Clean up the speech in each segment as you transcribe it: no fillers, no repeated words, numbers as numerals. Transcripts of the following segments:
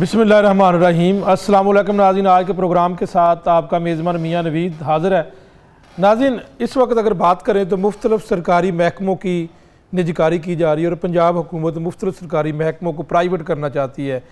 बिस्मिल्लाहिर्रहमानिर्रहीम। अस्सलाम वालेकुम नाज़रीन, आज के प्रोग्राम के साथ आपका मेज़बान मियाँ नवीद हाज़िर है। नाज़रीन, इस वक्त अगर बात करें तो मुख्तलिफ़ सरकारी महकमों की निजकारी की जा रही है और पंजाब हुकूमत मुख्तलिफ़ सरकारी महकमों को प्राइवेट करना चाहती है।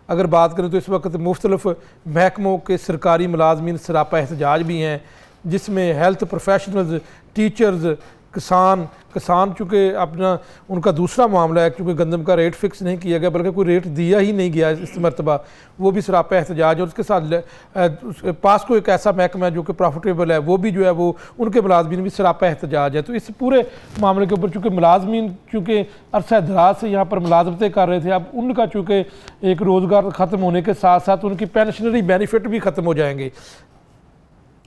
अगर बात करें तो इस वक्त मुख्तलिफ़ महकमों के सरकारी मुलाजमीन सरापा एहतजाज भी हैं, जिसमें हेल्थ प्रोफेशनल्स, टीचर्स, किसान चूँकि अपना उनका दूसरा मामला है, क्योंकि गंदम का रेट फिक्स नहीं किया गया बल्कि कोई रेट दिया ही नहीं गया इस मरतबा, वो भी सरापा एहतजाज है। और उसके साथ पास को एक ऐसा महकमा है जो कि प्रॉफिटेबल है, वो भी जो है वो उनके मुलाजमीन भी सरापा एहतजाज है। तो इस पूरे मामले के ऊपर चूँकि मुलाजमीन चूँकि अरसा दराज से यहाँ पर मुलाजमतें कर रहे थे, अब उनका चूँकि एक रोज़गार ख़त्म होने के साथ साथ उनकी पेंशनरी बेनिफिट भी ख़त्म हो जाएंगे।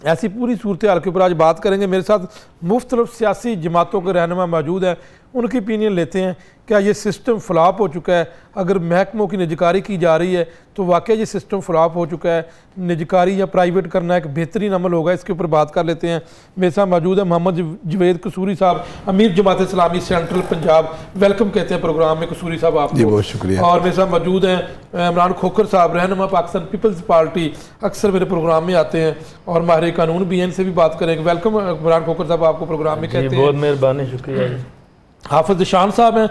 ऐसी पूरी सूरत हाल के ऊपर आज बात करेंगे। मेरे साथ मुख्तलिफ़ सियासी जमातों के रहनुमा मौजूद हैं, उनकी ओपिनियन लेते हैं। क्या ये सिस्टम फ्लॉप हो चुका है? अगर महकमों की निजकारी की जा रही है तो वाकई ये सिस्टम फ्लॉप हो चुका है? निजकारी या प्राइवेट करना एक बेहतरीन अमल होगा? इसके ऊपर बात कर लेते हैं। मेरे साथ मौजूद है मोहम्मद जवेद कसूरी साहब, अमीर जमात इस्लामी सेंट्रल पंजाब। वेलकम कहते हैं प्रोग्राम में कसूरी साहब आपको। जी बहुत शुक्रिया। और मेरे साथ मौजूद हैं इमरान खोखर साहब, रहनुमा पाकिस्तान पीपल्स पार्टी, अक्सर मेरे प्रोग्राम में आते हैं और माहिर कानून भी हैं, इनसे भी बात करेंगे। वेलकम इमरान खोखर साहब, आपको प्रोग्राम में कहते हैं। बहुत मेहरबानी, शुक्रिया। हाफिज शान साहब हैं,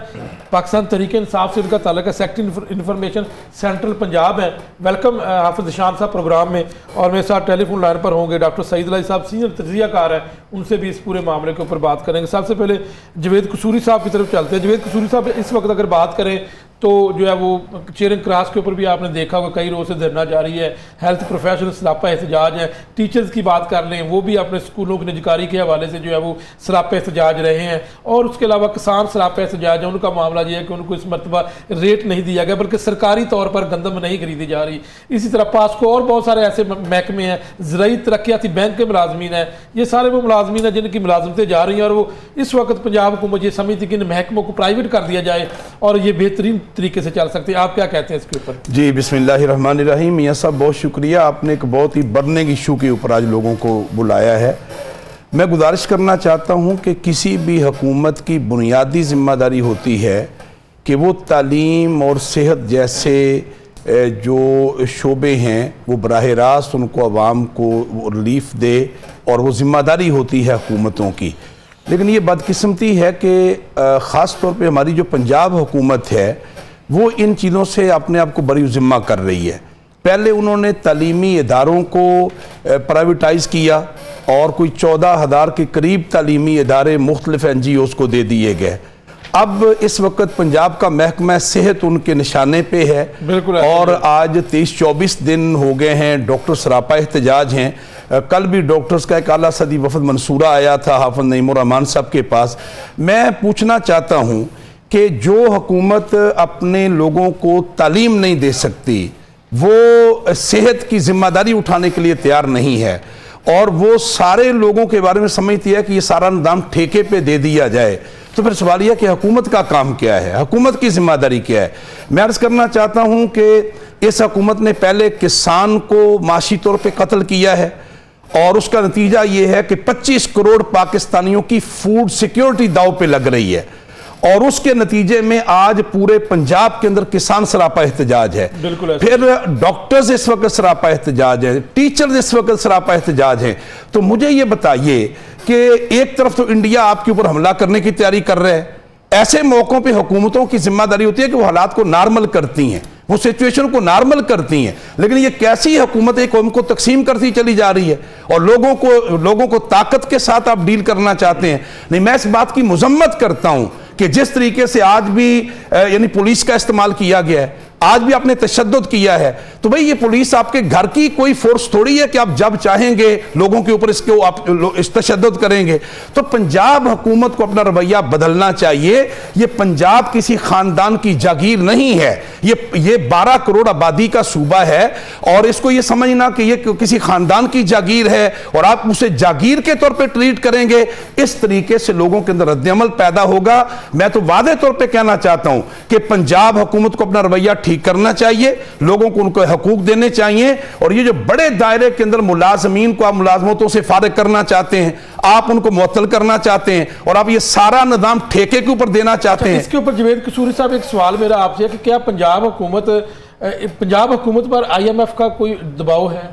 पाकिस्तान तहरीक इंसाफ से इनका ताल्लुक है, सेक्रेटरी इंफॉर्मेशन सेंट्रल पंजाब है। वेलकम हाफिज शान साहब प्रोग्राम में। और मेरे साथ टेलीफोन लाइन पर होंगे डॉक्टर सईद अली साहब, सीनियर तज्ज़ियाकार हैं, उनसे भी इस पूरे मामले के ऊपर बात करेंगे। सबसे पहले जवेद कसूरी साहब की तरफ चलते हैं। जवेद कसूरी साहब, इस वक्त अगर बात करें तो जो है वो चेयरिंग क्रॉस के ऊपर भी आपने देखा होगा कई रोज़ से धरना जारी है, हेल्थ प्रोफेशनल सरापा एहतजाज है। टीचर्स की बात कर लें, वो भी अपने स्कूलों की निजकारी के हवाले से जो है वो सरापा एहतजाज रहे हैं। और उसके अलावा किसान सरापा एहतजाज है, उनका मामला ये है कि उनको इस मरतबा रेट नहीं दिया गया बल्कि सरकारी तौर पर गंदम नहीं खरीदी जा रही। इसी तरह पास को और बहुत सारे ऐसे महकमे हैं, ज़राई तरक्याती बैंक के मुलाजमीन हैं, ये सारे वो मुलाजमीन हैं जिनकी मुलाजमतें जा रही हैं। और वो इस वक्त पंजाब हुकूमत ये समझती कि इन महकमों को प्राइवेट कर दिया जाए और ये बेहतरीन तरीके से चल सकते हैं। आप क्या कहते हैं इसके ऊपर? जी बिस्मिल्लाहिर्रहमानिर्रहीम। मियां साहब बहुत शुक्रिया, आपने एक बहुत ही बर्निंग इशू के ऊपर आज लोगों को बुलाया है। मैं गुजारिश करना चाहता हूं कि किसी भी हुकूमत की बुनियादी जिम्मेदारी होती है कि वो तालीम और सेहत जैसे जो शोबे हैं वो बराह रास्त उनको आवाम को रिलीफ दे, और वो जिम्मेदारी होती है हुकूमतों की। लेकिन ये बदकिस्मती है कि ख़ास तौर पे हमारी जो पंजाब हुकूमत है वो इन चीज़ों से अपने आप को बरी ज़िम्मा कर रही है। पहले उन्होंने तालीमी इदारों को प्राइवेटाइज़ किया और कोई 14,000 के करीब तालीमी इदारे मुख्तलिफ NGOs को दे दिए गए। अब इस वक्त पंजाब का महकमा सेहत उनके निशाने पे है। बिल्कुल। और आज 23-24 दिन हो गए हैं, डॉक्टर सरापा एहतजाज हैं। कल भी डॉक्टर्स का एक आला सदी वफद मंसूरा आया था हाफिज नईमुर रहमान साहब के पास। मैं पूछना चाहता हूँ कि जो हुकूमत अपने लोगों को तालीम नहीं दे सकती, वो सेहत की जिम्मेदारी उठाने के लिए तैयार नहीं है, और वो सारे लोगों के बारे में समझती है कि ये सारा निज़ाम ठेके पे दे दिया जाए, तो फिर सवाल यह कि हुकूमत का काम क्या है, हुकूमत की जिम्मेदारी क्या है? मैं अर्ज़ करना चाहता हूँ कि इस हुकूमत ने पहले किसान को माशी तौर पर कत्ल किया है, और उसका नतीजा ये है कि 25 करोड़ पाकिस्तानियों की फूड सिक्योरिटी दाव पे लग रही है, और उसके नतीजे में आज पूरे पंजाब के अंदर किसान सरापा एहतजाज है। बिल्कुल। फिर डॉक्टर्स इस वक्त सरापा एहतजाज है, टीचर्स इस वक्त सरापा एहतजाज है। तो मुझे ये बताइए कि एक तरफ तो इंडिया आपके ऊपर हमला करने की तैयारी कर रहा है, ऐसे मौकों पे हुकूमतों की जिम्मेदारी होती है कि वो हालात को नॉर्मल करती हैं, वो सिचुएशन को नॉर्मल करती हैं। लेकिन ये कैसी हुकूमत है, कौम को तकसीम करती चली जा रही है और लोगों को ताकत के साथ आप डील करना चाहते हैं। नहीं, मैं इस बात की मुजम्मत करता हूं कि जिस तरीके से आज भी यानी पुलिस का इस्तेमाल किया गया है, आज भी आपने तशद्दुद किया है, तो भाई ये पुलिस आपके घर की कोई फोर्स थोड़ी है कि आप जब चाहेंगे लोगों के ऊपर इसके आप इस तशद्दुद करेंगे। तो पंजाब हुकूमत को अपना रवैया बदलना चाहिए। ये पंजाब किसी खानदान की जागीर नहीं है, ये 12 करोड़ आबादी का सूबा है, और इसको ये समझना कि ये किसी खानदान की जागीर है और आप उसे जागीर के तौर पर ट्रीट करेंगे, इस तरीके से लोगों के अंदर रद्द-ए-अमल पैदा होगा। मैं तो वादे तौर पर कहना चाहता हूं कि पंजाब हुकूमत को अपना रवैया ठीक करना चाहिए, लोगों को उनको हकूक देने चाहिए, और ये जो बड़े दायरे के अंदर मुलाजमीन को आप मुलाजमतों से फारिग करना चाहते हैं, आप उनको मुअत्तल करना चाहते हैं, और आप ये सारा निजाम ठेके के ऊपर देना चाहते हैं। इसके ऊपर जवेद कसूरी साहब एक सवाल मेरा आपसे है कि क्या पंजाब हुकूमत पंजाब हुकूमत पर IMF का कोई दबाव है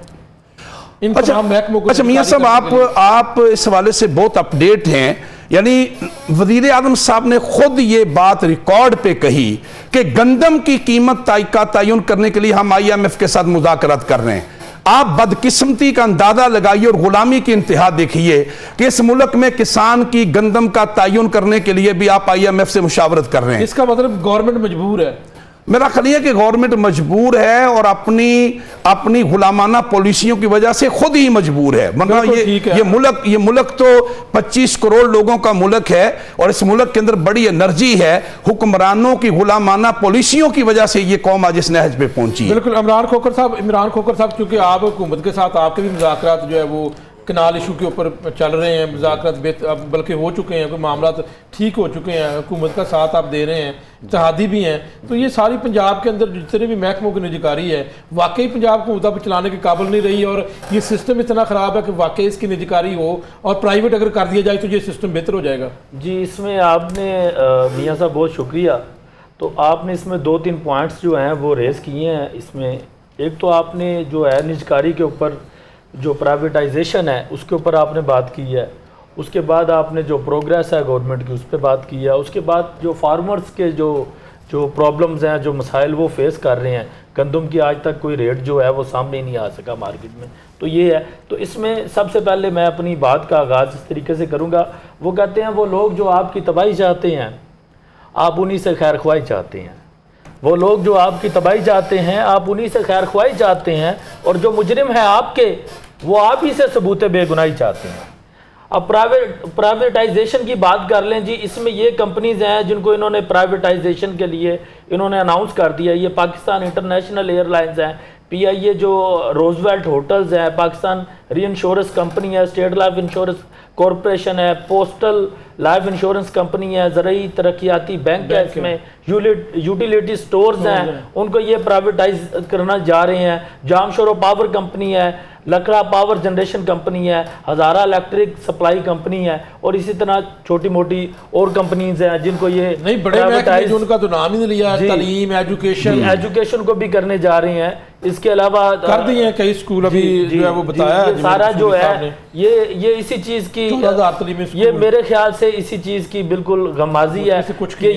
इन तमाम महकमों को? अच्छा मियां साहब, आप इस हवाले से बहुत अपडेट हैं। यानी वजीर आजम साहब ने खुद ये बात रिकॉर्ड पे कही कि गंदम की कीमत का तयन करने के लिए हम IMF के साथ मुज़ाकरात कर रहे हैं। आप बदकिस्मती का अंदाजा लगाइए और गुलामी की इंतहा देखिए कि इस मुल्क में किसान की गंदम का तयन करने के लिए भी आप IMF से मुशावरत कर रहे हैं। इसका मतलब गवर्नमेंट मजबूर है। मेरा ख्याल है कि गवर्नमेंट मजबूर है और अपनी गुलामाना पॉलिसियों की वजह से खुद ही मजबूर है। वरना ये मुल्क तो 25 करोड़ लोगों का मुल्क है और इस मुल्क के अंदर बड़ी एनर्जी है। हुक्मरानों की गुलामाना पॉलिसियों की वजह से ये कौम आज इस नहज पे पहुंची। बिल्कुल। इमरान खोखर साहब क्योंकि आप हुकूमत के साथ आपके भी मुज़ाकरात जो है वो कनाल इशू के ऊपर चल रहे हैं, मुज़ाकरात बल्कि हो चुके हैं, कोई मामला ठीक हो चुके हैं, हुकूमत का साथ आप दे रहे हैं, इत्तेहादी भी हैं, तो ये सारी पंजाब के अंदर जितने भी महकमों की निजीकारी है वाकई पंजाब को हुकूमत चलाने के काबिल नहीं रही और ये सिस्टम इतना ख़राब है कि वाकई इसकी निजीकारी हो और प्राइवेट अगर कर दिया जाए तो ये सिस्टम बेहतर हो जाएगा। जी, इसमें आपने मियाँ साहब बहुत शुक्रिया। तो आपने इसमें 2-3 पॉइंट्स जो हैं वो रेज़ किए हैं। इसमें एक तो आपने जो है निजकारी के ऊपर जो प्राइवेटाइजेशन है उसके ऊपर आपने बात की है, उसके बाद आपने जो प्रोग्रेस है गवर्नमेंट की उस पर बात की है, उसके बाद जो फार्मर्स के जो प्रॉब्लम्स हैं, जो मसाइल वो फेस कर रहे हैं, गंदम की आज तक कोई रेट जो है वो सामने नहीं आ सका मार्केट में, तो ये है। तो इसमें सबसे पहले मैं अपनी बात का आगाज़ इस तरीके से करूँगा। वो कहते हैं वो लोग जो आपकी तबाही चाहते हैं आप उन्हीं से खैर ख्वाही चाहते हैं। वो लोग जो आपकी तबाही चाहते हैं आप उन्हीं से खैर ख्वाही चाहते हैं और जो मुजरिम है आपके वो आप ही से सबूत बेगुनाही चाहते हैं। अब प्राइवेटाइजेशन की बात कर लें जी, इसमें ये कंपनीज हैं जिनको इन्होंने प्राइवेटाइजेशन के लिए इन्होंने अनाउंस कर दिया। ये पाकिस्तान इंटरनेशनल एयरलाइंस हैं, PIA जो रोजवेल्ट होटल्स हैं, पाकिस्तान री इंश्योरेंस कंपनी है, स्टेट लाइफ इंश्योरेंस कॉरपोरेशन है, पोस्टल लाइफ इंश्योरेंस कंपनी है, ज़रूरी तरक्याती बैंक है, इसमें यूटिलिटी स्टोर्स हैं, उनको ये प्राइवेटाइज करना जा रहे हैं। जामशोरो पावर कंपनी है, लकड़ा पावर जनरेशन कंपनी है, हज़ारा इलेक्ट्रिक सप्लाई कंपनी है और इसी तरह छोटी मोटी और कंपनीज हैं जिनको ये नहीं बड़े महकमे उनका तो नाम ही नहीं लिया। तालीम, एजुकेशन को भी करने जा रहे हैं। इसके अलावा कर दिए हैं कई स्कूल अभी जो है वो बताया ये सारा जो है ये इसी चीज़ की, ये मेरे ख्याल से इसी चीज़ की बिल्कुल गमाजी है कि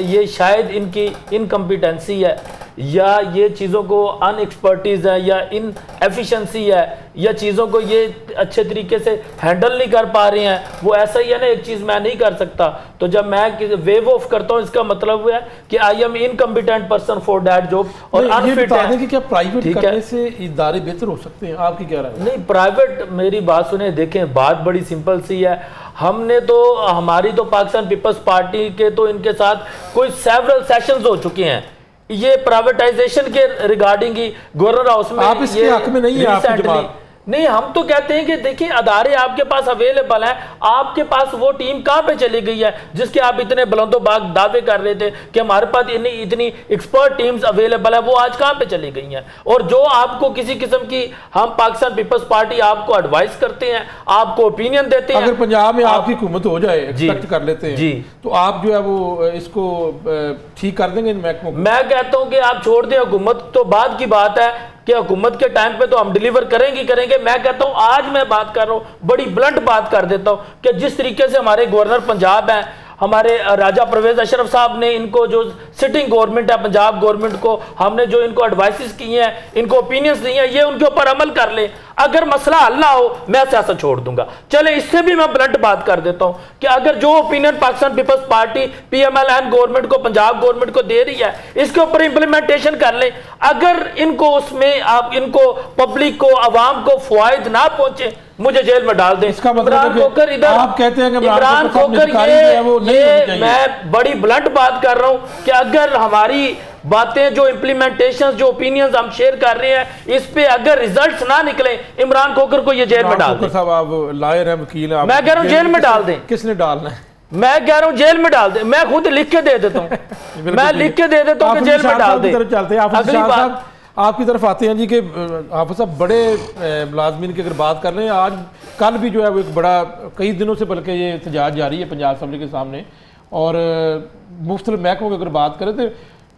ये शायद इनकी इनकम्पिटेंसी है या ये चीज़ों को अनएक्सपर्टीज़ है या इन एफिशिएंसी है या चीज़ों को ये अच्छे तरीके से हैंडल नहीं कर पा रहे हैं। वो ऐसा ही है ना, एक चीज़ मैं नहीं कर सकता तो जब मैं वेव ऑफ करता हूँ इसका मतलब है कि I am incompetent person for that job और अनफिट है कि क्या प्राइवेट करने से इदारे बेहतर हो सकते हैं? आपकी क्या राय है? नहीं, प्राइवेट, मेरी बात सुने, देखें बात बड़ी सिंपल सी है। हमने तो हमारी तो पाकिस्तान पीपल्स पार्टी के तो इनके साथ कोई सेवरल सेशंस हो चुके हैं ये प्राइवेटाइजेशन के रिगार्डिंग ही गवर्नर हाउस में। आप इसके हक में नहीं है आपकी जमात? नहीं, हम तो कहते हैं कि देखिए अदारे आपके पास अवेलेबल हैं, आपके पास वो टीम कहाँ पे चली गई है जिसके आप इतने बुलंदोबाग दावे कर रहे थे कि हमारे पास इतनी एक्सपर्ट टीम्स अवेलेबल है, वो आज कहाँ पे चली गई हैं? और जो आपको किसी किस्म की, हम पाकिस्तान पीपल्स पार्टी आपको एडवाइस करते हैं, आपको ओपिनियन देते हैं। अगर पंजाब में आपकी हुकूमत हो जाए, एक्सपेक्ट कर लेते हैं जी, तो आप जो है वो इसको ठीक कर देंगे इन महकमों को? मैं कहता हूँ कि आप छोड़ दें, हुकूमत तो बाद की बात है कि हुकूमत के टाइम पे तो हम डिलीवर करेंगे। मैं कहता हूं आज मैं बात कर रहा हूं, बड़ी ब्लंट बात कर देता हूं कि जिस तरीके से हमारे गवर्नर पंजाब हैं, हमारे राजा परवेज अशरफ साहब ने इनको जो सिटिंग गवर्नमेंट है पंजाब गवर्नमेंट को, हमने जो इनको एडवाइसेस किए हैं, इनको ओपिनियंस दिए हैं, ये उनके ऊपर अमल कर ले। अगर मसला हल ना हो मैं सियासत छोड़ दूंगा। चले, इससे भी मैं ब्लंट बात कर देता हूं कि अगर जो opinion Pakistan peoples Party PMLN government को, पंजाब गवर्नमेंट को दे रही है, इसके ऊपर इंप्लीमेंटेशन कर ले। अगर इनको उसमें आप इनको पब्लिक को, आवाम को फायद ना पहुंचे, मुझे जेल में डाल दें। इसका मतलब इधर आप कहते हैं कि इमरान खोकर ये मैं बड़ी ब्लंट बात कर रहा हूं कि अगर हमारी बातें जो इंप्लीमेंटेशन, जो ओपिनियंस हम शेयर कर रहे हैं, इस पे अगर रिजल्ट्स ना निकले, इमरान खोकर को ये जेल में डाल दें। साहब आप लॉयर हैं, वकील हैं, मैं कह रहा हूं जेल में डाल दें। किसने डालना है? मैं कह रहा हूं जेल में डाल दें। मैं खुद लिख के दे देता हूं मैं लिख के दे देता हूं कि जेल में डाल दें। चलते हैं अगली बात आपकी तरफ आते हैं जी कि हाफिज साहब बड़े मुलाजमीन की अगर बात कर रहे हैं, आज कल भी जो है वो एक बड़ा, कई दिनों से बल्कि ये एहतजाज जारी है पंजाब असेंबली के सामने और मुख्तलिफ महकमों की अगर बात करें तो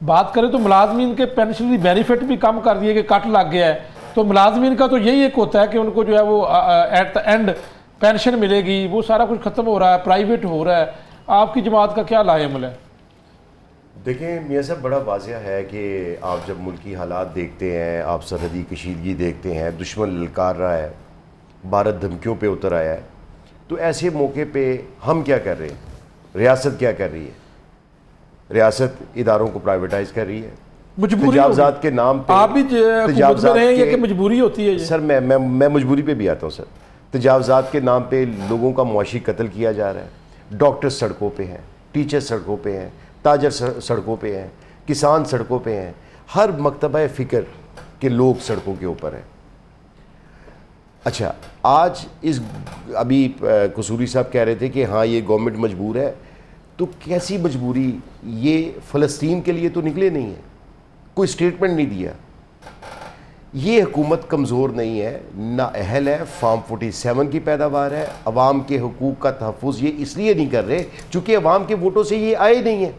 बात करें तो मुलाजमीन के पेंशनरी बेनिफिट भी कम कर दिए कि कट लग गया है, तो मुलाजमीन का तो यही एक होता है कि उनको जो है वो एट द एंड पेंशन मिलेगी, वो सारा कुछ ख़त्म हो रहा है, प्राइवेट हो रहा है। आपकी जमात का क्या लाएमल है? देखिए मियाँ साहब, बड़ा वाज़ह है कि आप जब मुल्की हालात देखते हैं, आप सरहदी कशीदगी देखते हैं, दुश्मन ललकार रहा है, भारत धमकियों पे उतर आया है, तो ऐसे मौके पे हम क्या कर रहे हैं? रियासत क्या कर रही है? रियासत इदारों को प्राइवेटाइज कर रही है, मजबूरी तजावजात के नाम पे। आप भी हुकूमत में रहे हैं, ये कि मजबूरी होती है ये? सर मैं मजबूरी पे भी आता हूँ सर। तजावजात के नाम पे लोगों का मुआशी कत्ल किया जा रहा है, डॉक्टर सड़कों पे हैं, टीचर सड़कों पे हैं, ताजर सड़कों पे हैं, किसान सड़कों पे हैं, हर मकतबा फ़िक्र के लोग सड़कों के ऊपर हैं। अच्छा, आज इस अभी कसूरी साहब कह रहे थे कि हाँ ये गवर्नमेंट मजबूर है, तो कैसी मजबूरी? ये फ़लस्तीन के लिए तो निकले नहीं है, कोई स्टेटमेंट नहीं दिया। ये हुकूमत कमज़ोर नहीं है, ना अहल है, फार्म 47 की पैदावार है, अवाम के हकूक़ का तहफ़्फ़ुज़ ये इसलिए नहीं कर रहे चूँकि अवाम के वोटों से ये आए नहीं है।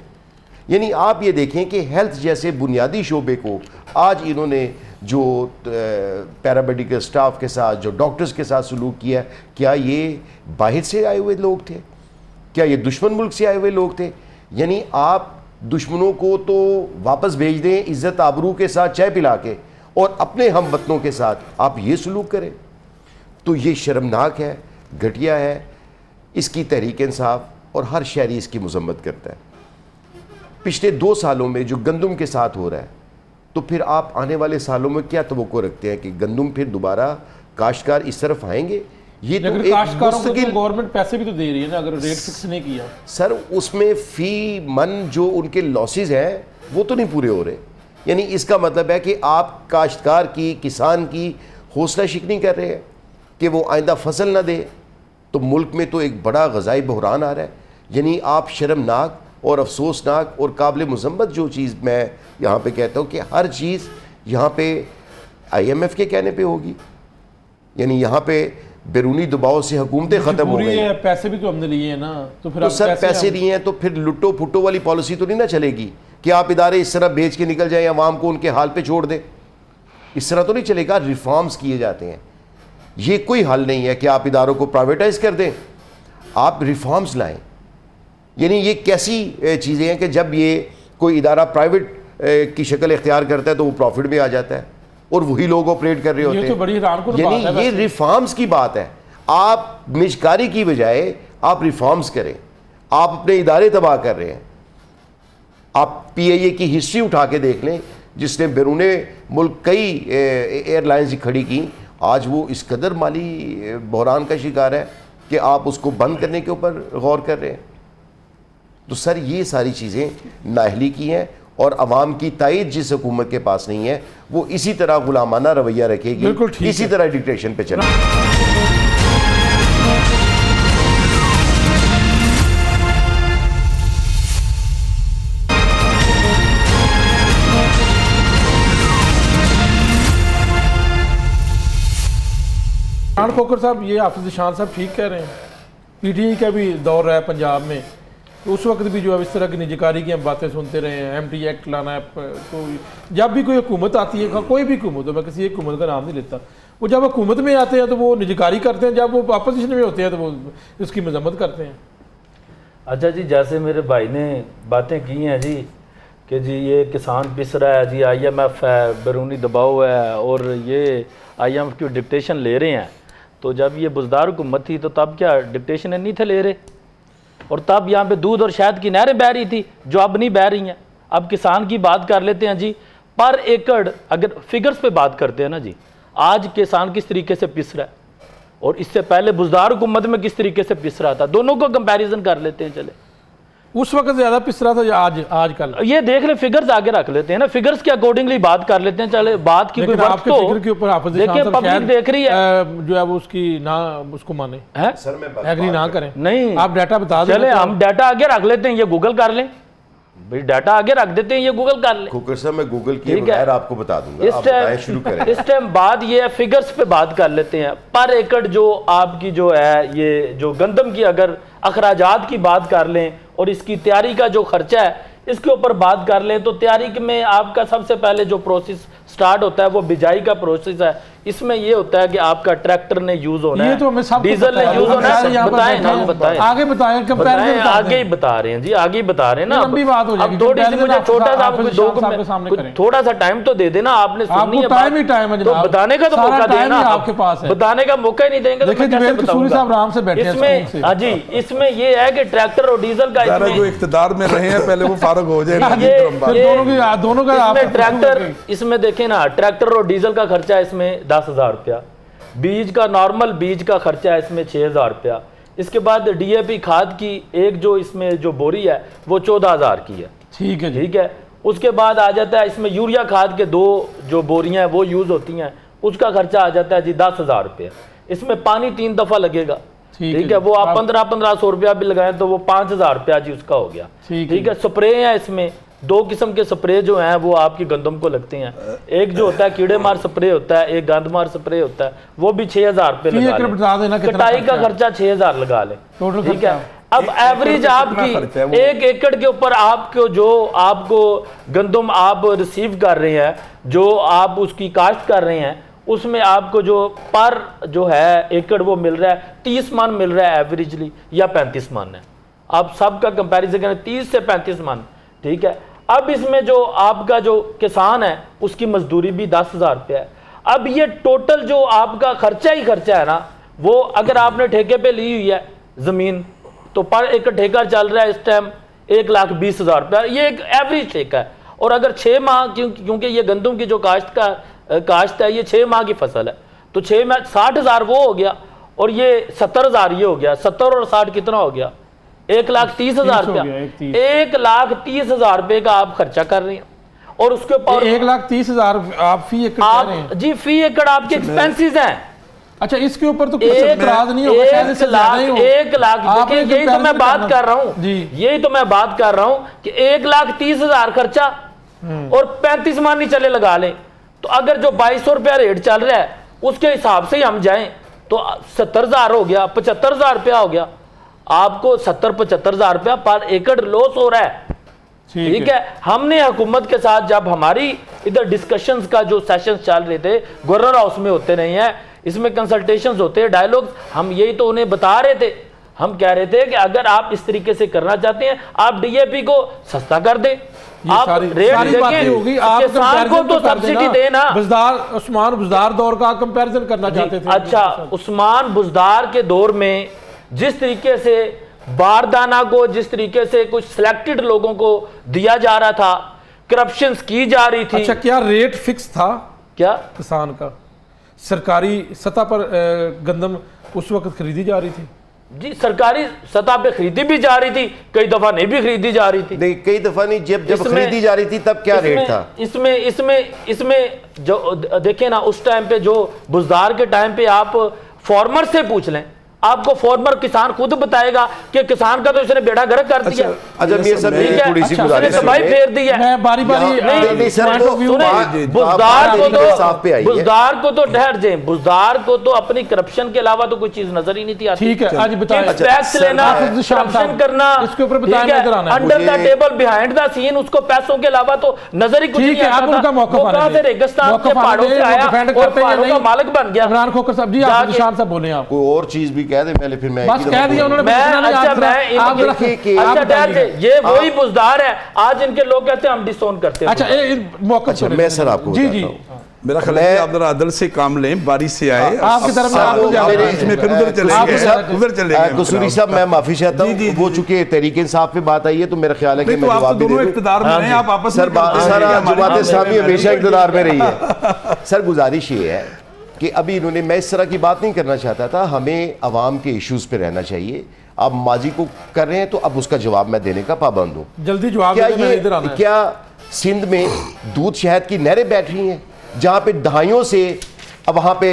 यानी आप ये देखें कि हेल्थ जैसे बुनियादी शोबे को आज इन्होंने जो पैरामेडिकल स्टाफ के साथ, जो डॉक्टर्स के साथ सलूक किया, क्या ये बाहर से आए हुए लोग थे? क्या ये दुश्मन मुल्क से आए हुए लोग थे? यानी आप दुश्मनों को तो वापस भेज दें इज़्ज़त आबरू के साथ चाय पिला के, और अपने हम वतनों के साथ आप ये सलूक करें, तो ये शर्मनाक है, घटिया है। इसकी तहरीक इंसाफ और हर शहरी इसकी मजम्मत करता है। पिछले 2 सालों में जो गंदम के साथ हो रहा है, तो फिर आप आने वाले सालों में क्या तवक्को रखते हैं कि गंदम फिर दोबारा काश्तकार इस तरफ आएंगे? ये तो एक मुस्तकिल गवर्नमेंट पैसे भी तो दे रही है ना, अगर रेट फिक्स नहीं किया सर, उसमें फ़ी मन जो उनके लॉसेस हैं वो तो नहीं पूरे हो रहे। यानी इसका मतलब है कि आप काश्तकार की, किसान की हौसला शिकनी कर रहे हैं कि वो आइंदा फसल ना दे, तो मुल्क में तो एक बड़ा ग़ज़ाई बहरान आ रहा है। यानी आप शर्मनाक और अफसोसनाक और काबिल मज़म्मत जो चीज़ मैं यहाँ पे कहता हूँ कि हर चीज़ यहाँ पे IMF के कहने पे होगी। यानी यहाँ पे बैरूनी दबाव से हुकूमतें ख़त्म हो गई हैं। पैसे भी तो हमने लिए हैं ना, तो फिर तो सर पैसे लिए हैं तो फिर लुट्टो फुट्टो वाली पॉलिसी तो नहीं ना चलेगी कि आप इदारे इस तरह बेच के निकल जाएं, आवाम को उनके हाल पे छोड़ दें। इस तरह तो नहीं चलेगा। रिफॉर्म्स किए जाते हैं, ये कोई हल नहीं है कि आप इदारों को प्राइवेटाइज कर दें, आप रिफॉर्म्स लाएं। यानी ये कैसी चीज़ें हैं कि जब ये कोई इदारा प्राइवेट की शक्ल इख्तियार करता है तो वो प्रॉफिट में आ जाता है और वही लोग ऑपरेट कर रहे होते हैं। तो बड़ी हैरानकुन यानी बात है ये रिफॉर्म्स की बात है। आप निजकारी की बजाय आप रिफॉर्म्स करें। आप अपने इदारे तबाह कर रहे हैं। आप PIA की हिस्ट्री उठा के देख लें, जिसने बैरूने मुल्क कई एयरलाइंस खड़ी की, आज वो इस कदर माली बहरान का शिकार है कि आप उसको बंद करने के ऊपर गौर कर रहे हैं। तो सर ये सारी चीज़ें नाअहली की हैं और अवाम की तायद जिस हुकूमत के पास नहीं है वो इसी तरह गुलामाना रवैया रखेगी, इसी तरह डिक्टेशन पे चलेगी। खान खोखर साहब, ये हाफिज शान साहब ठीक कह रहे हैं, PTI का भी दौर रहा है पंजाब में, तो उस वक्त भी जो है इस तरह की निजकारी की हम बातें सुनते रहे हैं, MT एक्ट लाना है। तो जब भी कोई हुकूमत आती है, कोई भी हुकूमत हो, मैं किसी एक हुकूमत का नाम नहीं लेता, वो जब हुकूमत में आते हैं तो वो निजकारी करते हैं, जब वो अपोजिशन में होते हैं तो वो उसकी मजम्मत करते हैं। अच्छा जी, जैसे मेरे भाई ने बातें की हैं जी कि जी ये किसान पिस रहा है, जी IMF है, बैरूनी दबाव है और ये IMF की डिक्टेशन ले रहे हैं, तो जब ये बुजदार हुकूमत थी तो तब क्या डिक्टेशन नहीं थे ले रहे? और तब यहाँ पे दूध और शहद की नहरें बह रही थी जो अब नहीं बह रही हैं। अब किसान की बात कर लेते हैं जी, पर एकड़ अगर फिगर्स पे बात करते हैं ना जी, आज किसान किस तरीके से पिस रहा है और इससे पहले बुजदार हुकूमत में किस तरीके से पिस रहा था, दोनों को कंपैरिजन कर लेते हैं। चले उस वक्त ज़्यादा पिस रहा था या आजकल? ये देख ले, फिगर्स आगे रख लेते हैं ना, फिगर्स के अकॉर्डिंगली बात कर लेते हैं। चले बात की कोई वक्त तो फिगर के ऊपर देखिए पब्लिक देख रही है जो है वो उसकी ना उसको माने है, सर मैं एग्री ना करें। नहीं आप डाटा बता दें। चले हम डाटा आगे रख लेते हैं, ये गूगल कर लें भाई, डाटा आगे रख देते हैं, ये गूगल कर लें। खोखर साहब मैं गूगल किए बगैर आपको बता दूंगा। इस टाइम शुरू करें। इस टाइम बाद ये फिगर्स पे बात कर लेते हैं। पर एकड़ जो आपकी जो है ये जो गंदम की अगर अखराजात की बात कर लें और इसकी तैयारी का जो खर्चा है, इसके ऊपर बात कर लें तो तैयारी में आपका सबसे पहले जो प्रोसेस स्टार्ट होता है वो बिजाई का प्रोसेस है। इसमें ये होता है कि आपका ट्रैक्टर ने यूज होना ये तो हमें है, सबको डीजल ने पता है। यूज होना है। यहाँ पर बताएं बैठे ना, हैं। बताएं आगे बताएं, कंपैरिजन आगे ही बता रहे हैं जी, आगे ही बता रहे हैं ना। ये लंबी बात हो जाएगी, अब थोड़ी सी comparison मुझे आप छोटा सा हाफिज दो साहब के सामने करें। थोड़ा सा टाइम तो दे देना, आपने सुननी आपको है टाइम ही टाइम है तो जनाब। बताने का तो सारा मौका टाइम देना, ही आपके पास है। बताने का मौका ही नहीं देंगे तो देखिए मैं कैसे जुबैर कसूरी बताऊंगा? साहब आराम से बैठे हैं इसमें स्कूल से। हाँ जी, इसमें ये है कि ट्रैक्टर और डीजल का ज़रा जो इसमें इख्तिदार में रहे हैं पहले वो फारग हो जाए फिर ये- हम बात ये- दोनों का आप इसमें ट्रैक्टर, इसमें देखें ना, ट्रैक्टर और डीजल का खर्चा इसमें 10,000 रुपया, बीज का नॉर्मल बीज का खर्चा है इसमें 6,000 रुपया। इसके बाद डीएपी खाद की एक जो इसमें जो बोरी है वो 14,000 की है। ठीक है जी। ठीक है, उसके बाद आ जाता है इसमें यूरिया खाद के 2 जो बोरियां हैं वो यूज होती हैं, उसका खर्चा आ जाता है जी 10,000 रुपये। इसमें पानी 3 दफा लगेगा। ठीक है, वो आप 1500 रुपया भी लगाएं तो वो 5,000 रुपया जी उसका हो गया। ठीक है, स्प्रे है इसमें 2 किस्म के स्प्रे जो हैं वो आपकी गंदम को लगते हैं। एक जो होता है कीड़े मार स्प्रे होता है, एक गंद मार स्प्रे होता है, वो भी 6,000 रुपये लगा लें। कटाई का खर्चा 6,000 लगा लें। ठीक है, अब एवरेज आपकी 1 एकड़ के ऊपर आपको जो आपको गंदम आप रिसीव कर रहे हैं, जो आप उसकी काश्त कर रहे हैं, उसमें आपको जो पर जो है एकड़ वो मिल रहा है 30 मन मिल रहा है एवरेजली, या 35 मन है। आप सबका कंपैरिजन करें 30 से 35 मन। ठीक है, अब इसमें जो आपका जो किसान है उसकी मजदूरी भी 10,000 रुपया है। अब ये टोटल जो आपका खर्चा ही खर्चा है ना, वो अगर आपने ठेके पे ली हुई है जमीन तो पर एकड़ ठेका चल रहा है इस टाइम 1,20,000 रुपया, ये एक एवरेज ठेका है। और अगर 6 माह, क्योंकि ये गंदम की जो काश्त है ये 6 माह की फसल है, तो 6 माह 60,000 वो हो गया, और ये 70,000 ये हो गया। 70 और 60 कितना हो गया? 1,30,000 रुपया। 1,30,000 रुपये का आप खर्चा कर रहे हैं, और उसके ऊपर 1,30,000 आप फी एकड़ कह रहे हैं। आप जी फी एकड़ आपके एक्सपेंसेस हैं। अच्छा, इसके ऊपर तो कुछ एतराज नहीं होगा, शायद इससे ज्यादा ही हो। 1,00,000 आपने देखिए, यही तो मैं बात कर रहा हूँ जी, यही तो मैं बात कर रहा हूँ कि 1,30,000 खर्चा और 35 मान नहीं चले लगा लें, तो अगर जो 2,200 रुपया रेट चल रहा है उसके हिसाब से ही हम जाएं तो 70,000 हो गया, 75,000 रुपया हो गया। आपको 70-75,000 रुपया पर एकड़ लॉस हो रहा है। ठीक है, हमने हुकूमत के साथ जब हमारी इधर डिस्कशंस का जो सेशंस चल रहे थे, गवर्नर हाउस में होते नहीं है, इसमें कंसल्टेशंस होते हैं, डायलॉग्स, हम यही तो उन्हें बता रहे थे। हम कह रहे थे कि अगर आप इस तरीके से करना चाहते हैं, आप डीएपी को सस्ता कर दें, आप रेट होगी, आप किसान को तो सब्सिडी देना। उस्मान बुज़दार दौर का कंपैरिजन करना चाहते थे। अच्छा, उस्मान बुज़दार के दौर में जिस तरीके से बारदाना को, जिस तरीके से कुछ सिलेक्टेड लोगों को दिया जा रहा था, करप्शन की जा रही थी। अच्छा, क्या रेट फिक्स था क्या किसान का? सरकारी सतह पर गंदम उस वक्त खरीदी जा रही थी जी, सरकारी सतह पे खरीदी भी जा रही थी, कई दफा नहीं भी खरीदी जा रही थी। नहीं, कई दफा नहीं, जब खरीदी जा रही थी तब क्या रेट था? इसमें जो देखें ना, उस टाइम पे जो बुज़दार के टाइम पे आप फार्मर से पूछ लें, आपको फार्मर किसान खुद बताएगा कि किसान का तो इसने बेड़ा गर्क कर दिया। अच्छा मियां साहब, मेरी थोड़ी सी गुजारिश तबाही फेर दी है। मैं बारी बारी नहीं सर, बुज़दार को तो ठहर जाए, बुज़दार को तो अपनी करप्शन के अलावा तो कोई चीज नजर ही नहीं थी आती। ठीक है, आज बताएं। टैक्स लेना, करप्शन करना, इसके ऊपर बताएं, नजर आना है under the table behind the scene, उसको पैसों के अलावा तो नजर ही कुछ नहीं आता। उनका मौका कहां से रेगिस्तान के पहाड़ों से आया और पहाड़ों का मालिक बन गया। इमरान खोकर साहब जी, आप निशान साहब बोले, आप कोई और चीज भी कह दे पहले, फिर मैं बस कह दिया उन्होंने। ये वही बुज़दार है, आज इनके लोग कहते हैं हम डिसोन करते हैं। अच्छा, मैं सर आपको जी जी, मेरा ख्याल है आप जरा अदल से काम लें, बारी से आए आपकी तरफ इसमें फिर उधर चलेंगे। कसूरी साहब, मैं माफी चाहता हूँ, वो चूंकि तहरीक इंसाफ पे बात आई है तो मेरा ख्याल है कि मैं जवाब भी दे दूं। इख्तिदार में हैं, आप आपस में सर जमात इस्लामी हमेशा इख्तिदार में रही है। सर गुजारिश ये है कि अभी इन्होंने, मैं इस तरह की बात नहीं करना चाहता था, हमें अवाम के इश्यूज पे रहना चाहिए। आप माजी को कर रहे हैं तो अब उसका जवाब मैं देने का पाबंद हूँ। जल्दी जवाब क्या सिंध में दूध शहद की नहरें बैठ रही हैं जहाँ पे दहाइयों से अब वहाँ पे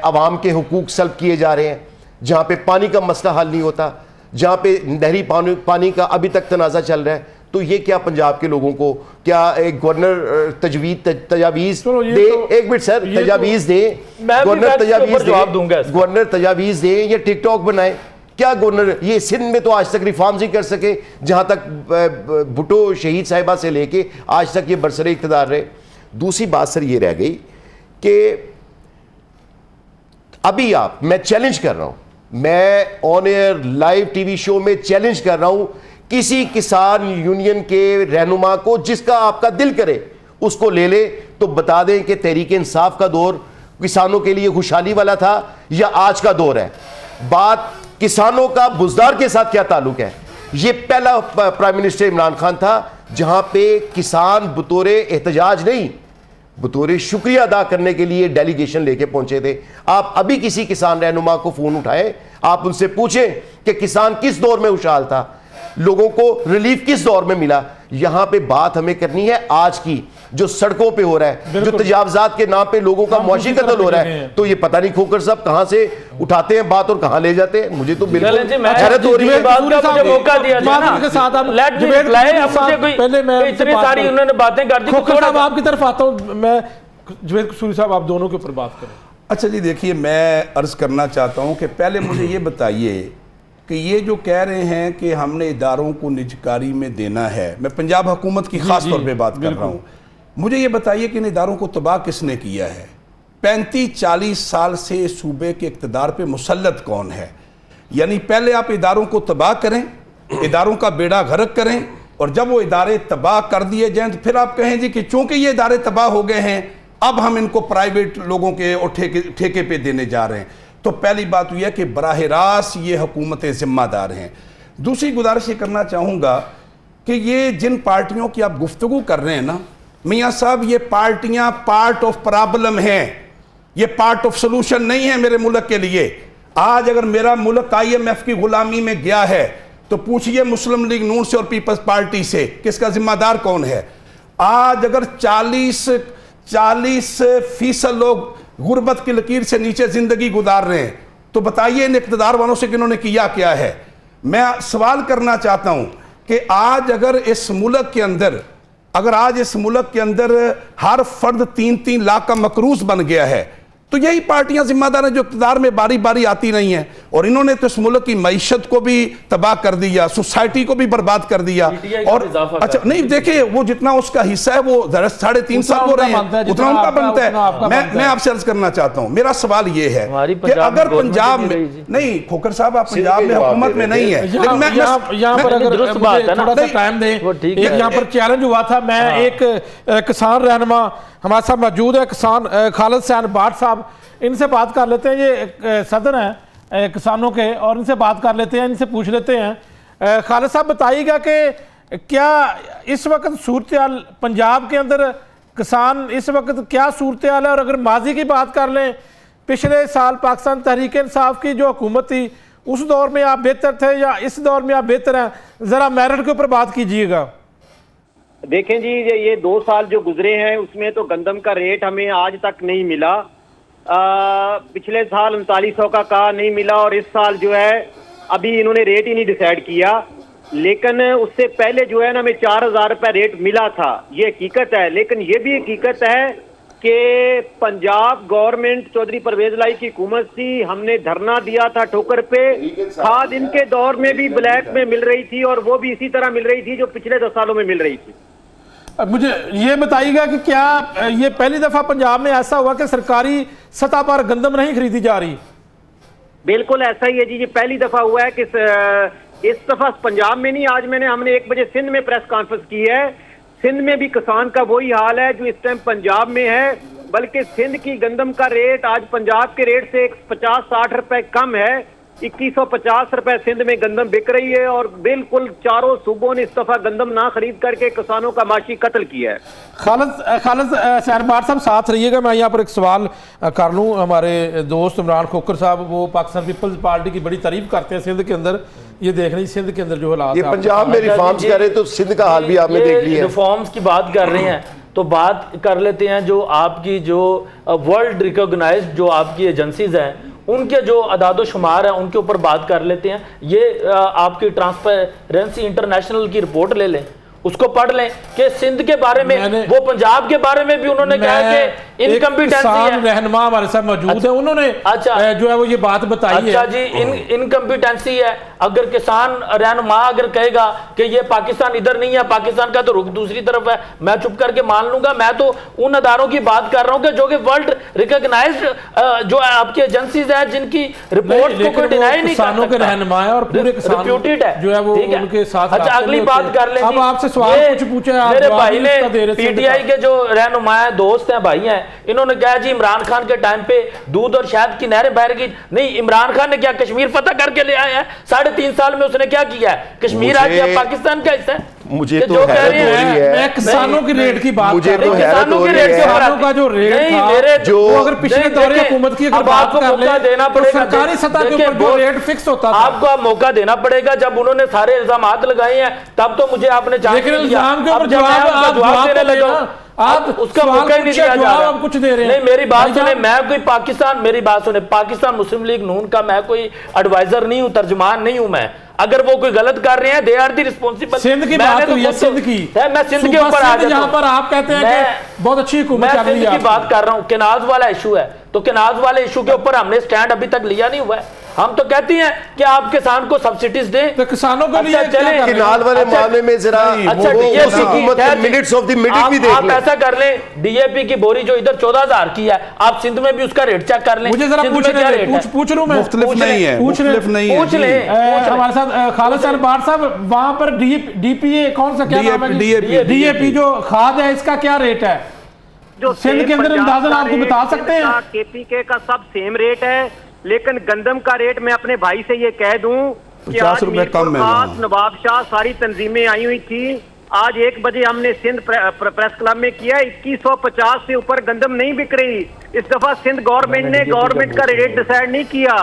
अवाम के हुकूक सल्ब किए जा रहे हैं, जहाँ पे पानी का मसला हल नहीं होता, जहाँ पे नहरी पानी का अभी तक तनाज़ा चल रहा है, तो ये क्या पंजाब के लोगों को क्या एक गवर्नर तजावीज़ दे? एक मिनट सर, तजावीज़ दे, गवर्नर तजावीज़ दे, गवर्नर तजावीज़ दे, या टिकटॉक बनाए क्या गवर्नर, ये सिंध में तो आज तक रिफॉर्म्स ही कर सके, जहां तक भुट्टो शहीद साहिबा से लेके आज तक ये बरसरे इख्तिदार रहे। दूसरी बात सर ये रह गई कि अभी मैं चैलेंज कर रहा हूं, मैं on air live TV show में चैलेंज कर रहा हूं, किसी किसान यूनियन के रहनुमा को जिसका आपका दिल करे उसको ले ले, तो बता दें कि तहरीक इंसाफ का दौर किसानों के लिए खुशहाली वाला था या आज का दौर है। बात किसानों का बुजदार के साथ क्या ताल्लुक है? ये पहला प्राइम मिनिस्टर इमरान खान था जहां पे किसान बतौर एहतजाज नहीं, बतौर शुक्रिया अदा करने के लिए डेलीगेशन लेके पहुंचे थे। आप अभी किसी किसान रहनुमा को फोन उठाएं, आप उनसे पूछें कि किसान किस दौर में खुशहाल था, लोगों को रिलीफ किस दौर में मिला। यहां पे बात हमें करनी है आज की, जो सड़कों पे हो रहा है, जो तजावजात के नाम पे लोगों का मौशी कत्ल हो रहा है, तो ये पता नहीं खोकर साहब कहां से उठाते हैं बात और कहां ले जाते हैं। मुझे तो बिल्कुल हैरत हो रही है। मुझे मौका दिया जाए ना, लेट मी रिप्लाई। अब मुझे कोई पहले मैं इतनी सारी उन्होंने बातें कर दी, खोखर साहब आपकी तरफ आता हूं, मैं जुवेद कसूरी साहब आप दोनों के ऊपर बात करें। अच्छा जी, देखिए मैं अर्ज करना चाहता हूं कि पहले मुझे ये बताइए कि ये जो कह रहे हैं कि हमने इदारों को निजकारी में देना है, मैं पंजाब हुकूमत की खास तौर पे बात कर रहा हूं, मुझे ये बताइए कि इन इदारों को तबाह किसने किया है? 35-40 साल से सूबे के इक़्तिदार पे मुसल्लत कौन है? यानी पहले आप इदारों को तबाह करें, इदारों का बेड़ा गर्क करें, और जब वो इदारे तबाह कर दिए जाएं तो फिर आप कहें जी कि चूंकि ये इदारे तबाह हो गए हैं अब हम इनको प्राइवेट लोगों के और ठेके पे देने जा रहे हैं। तो पहली बात यह है कि बराह रास्त ये हुकूमतें जिम्मेदार हैं। दूसरी गुजारिश ये करना चाहूँगा कि ये जिन पार्टियों की आप गुफ्तगू कर रहे हैं ना मियाँ साहब, ये पार्टियां पार्ट ऑफ प्रॉब्लम हैं, ये पार्ट ऑफ सोल्यूशन नहीं है मेरे मुल्क के लिए। आज अगर मेरा मुल्क IMF की गुलामी में गया है तो पूछिए मुस्लिम लीग नून से और पीपल्स पार्टी से किसका जिम्मेदार कौन है? आज अगर 40% लोग गुर्बत की लकीर से नीचे जिंदगी गुजार रहे हैं तो बताइए इन इक़्तिदार वालों से कि इन्होंने किया क्या है। मैं सवाल करना चाहता हूं कि आज अगर इस मुल्क के अंदर हर फर्द 3-3 लाख का मकरूज बन गया है तो यही पार्टियां जिम्मेदार हैं जो इक़्तिदार में बारी बारी आती नहीं हैं, और इन्होंने तो इस मुल्क की मईशत को भी तबाह कर दिया, सोसाइटी को भी बर्बाद कर दिया। और अच्छा नहीं, देखिए वो जितना उसका हिस्सा है वो 3.5 साल हो रहे हैं, उतना उनका बनता है। मैं आपसे अर्ज करना चाहता हूं, मेरा सवाल ये है कि अगर पंजाब में नहीं, खोखर साहब आप पंजाब में हुकूमत में नहीं है, लेकिन मैं यहाँ पर अगर थोड़ा सा टाइम दें, यहाँ पर चैलेंज हुआ था, मैं एक किसान रहनुमा हमारे साथ मौजूद है, किसान खालिद हुसैन बाट साहब, इनसे बात कर लेते हैं। ये सदन है किसानों के और इनसे बात कर लेते हैं, इनसे पूछ लेते हैं। खालिद साहब बताइएगा कि क्या इस वक्त सूरत हाल पंजाब के अंदर किसान इस वक्त क्या सूरत हाल है, और अगर माजी की बात कर लें, पिछले साल पाकिस्तान तहरीक इंसाफ की जो हुकूमत थी उस दौर में आप बेहतर थे या इस दौर में आप बेहतर हैं? ज़रा मेरिट के ऊपर बात कीजिएगा। देखें जी, ये 2 साल जो गुजरे हैं उसमें तो गंदम का रेट हमें आज तक नहीं मिला। पिछले साल 3900 का कहा नहीं मिला, और इस साल जो है अभी इन्होंने रेट ही नहीं डिसाइड किया, लेकिन उससे पहले जो है ना हमें 4000 रुपये रेट मिला था, ये हकीकत है। लेकिन ये भी हकीकत है कि पंजाब गवर्नमेंट चौधरी परवेज लाई की हुकूमत थी, हमने धरना दिया था ठोकर पे, खाद इनके दौर में भी ब्लैक में मिल रही थी और वो भी इसी तरह मिल रही थी जो पिछले 10 सालों में मिल रही थी। मुझे ये बताइएगा कि क्या ये पहली दफा पंजाब में ऐसा हुआ कि सरकारी सतह पर गंदम नहीं खरीदी जा रही? बिल्कुल ऐसा ही है जी, ये पहली दफा हुआ है कि इस दफा पंजाब में नहीं, आज हमने 1 बजे सिंध में प्रेस कॉन्फ्रेंस की है। सिंध में भी किसान का वही हाल है जो इस टाइम पंजाब में है, बल्कि सिंध की गंदम का रेट आज पंजाब के रेट से 50-60 रुपए कम है। 2150 रुपए सिंध में गंदम बिक रही है, और बिल्कुल चारों सूबों ने इस दफा गंदम ना खरीद करके किसानों का माशी कत्ल किया है। खालिद हुसैन बाट साहब साथ रहिएगा, मैं यहाँ पर एक सवाल कर लूँ। हमारे दोस्त इमरान खोखर साहब वो पाकिस्तान पीपल्स पार्टी की बड़ी तारीफ करते हैं सिंध के अंदर, ये देख रही सिंध के अंदर जो हालात, ये पंजाब में रिफॉर्म्स कर रहे तो सिंध का हाल भी आपने देख लिया। रिफॉर्म्स की बात कर रहे हैं तो बात कर लेते हैं जो आपकी जो वर्ल्ड रिकॉग्नाइज्ड जो आपकी एजेंसीज हैं उनके जो अदाद शुमार हैं उनके ऊपर बात कर लेते हैं। ये आपकी ट्रांसपेरेंसी इंटरनेशनल की रिपोर्ट ले लें, उसको पढ़ लें कि सिंध के बारे में वो पंजाब के बारे में भी उन्होंने कहा कि इनकम्पिटेंसी है। रहनुमा हमारे साथ मौजूद है, उन्होंने अच्छा जो है वो ये बात बताई है। अच्छा जी, इनकम्पिटेंसी है। अगर किसान रहनुमा अगर कहेगा कि ये पाकिस्तान इधर नहीं है, पाकिस्तान का तो रुख दूसरी तरफ है, मैं चुप करके मान लूंगा। मैं तो उन अदारों की बात कर रहा हूं कि जो कि वर्ल्ड रिकॉग्नाइज्ड जो आपकी एजेंसीज है, जिनकी रिपोर्ट को कोई डिनाई नहीं कर सकता। किसानों के रहनुमा है और पूरे किसान जो है वो उनके साथ। अच्छा अगली बात कर लें। अब आपसे सवाल कुछ पूछे, मेरे भाई ने पीटीआई के जो रहनुमा है, दोस्त हैं, भाई हैं, इन्होंने कहा जी इमरान खान के टाइम पे दूध और शहद की नहरें बह रही। नहीं, इमरान खान ने क्या कश्मीर फतह करके ले आया है? 3.5 साल में उसने क्या किया है? कश्मीर आज पाकिस्तान का हिस्सा है। मुझे तो हैरत हो रही है, मैं किसानों की रेट की बात मुझे कर रहा तो हूं। हैरत हो रही है, किसानों का जो रेट था, जो अगर पिछले दौरे हुकूमत की अगर बात कर ले देना तो पड़ेगा, सरकारी सतह के ऊपर जो रेट फिक्स होता था, आपको अब मौका देना पड़ेगा। जब उन्होंने सारे इल्जामात लगाए हैं तब तो मुझे आपने लेकिन इल्जाम के ऊपर जवाब देने लगा, आप उसका मौका ही नहीं दिया जा रहा। आप कुछ दे रहे हैं। नहीं, मेरी बात सुने, मैं कोई पाकिस्तान, मेरी बात सुने, पाकिस्तान मुस्लिम लीग नून का मैं कोई एडवाइजर नहीं हूं, तर्जुमान नहीं हूं मैं। अगर वो कोई गलत कर रहे हैं, they are the responsible. Sindh की बात हुई है, सिंध की, मैं सिंध के ऊपर आ जाता हूं। जहां पर आप कहते हैं कि बहुत अच्छी हुकूमत चल रही है, मैं सिंध की बात कर रहा हूं। केनाज वाला इशू है, तो केनाज वाले इशू के ऊपर हमने स्टैंड अभी तक लिया नहीं हुआ है। हम तो कहते हैं कि आप किसान को सब्सिडीज दें, तो किसानों को लिए चले किनाल वाले मामले में जरा अच्छा हुकूमत के मिनट्स ऑफ द मिनट भी देख आप लें। ऐसा कर लें, डीएपी की बोरी जो इधर 14,000 की है, आप सिंध में भी उसका रेट चेक कर लें। मुझे जरा पूछ लूं मैं, मुख्तलिफ नहीं है, मुख्तलिफ नहीं है। पूछ लें। हमारे साथ खालिद साहब बार साहब, वहां पर डीपीए कौन सा क्या नाम है, डीएपी जो खाद है, इसका क्या रेट है जो सिंध के अंदर? अंदाजन आपको बता सकते हैं? केपीके का सब सेम रेट है, लेकिन गंदम का रेट मैं अपने भाई से ये कह दूं कि 50 रुपए कम है वहाँ। नवाबशाह सारी तंजीमें आई हुई थी। आज 1 बजे हमने सिंध प्रेस क्लब में किया, 2150 से ऊपर गंदम नहीं बिक रही। इस दफा सिंध गवर्नमेंट का रेट डिसाइड नहीं किया।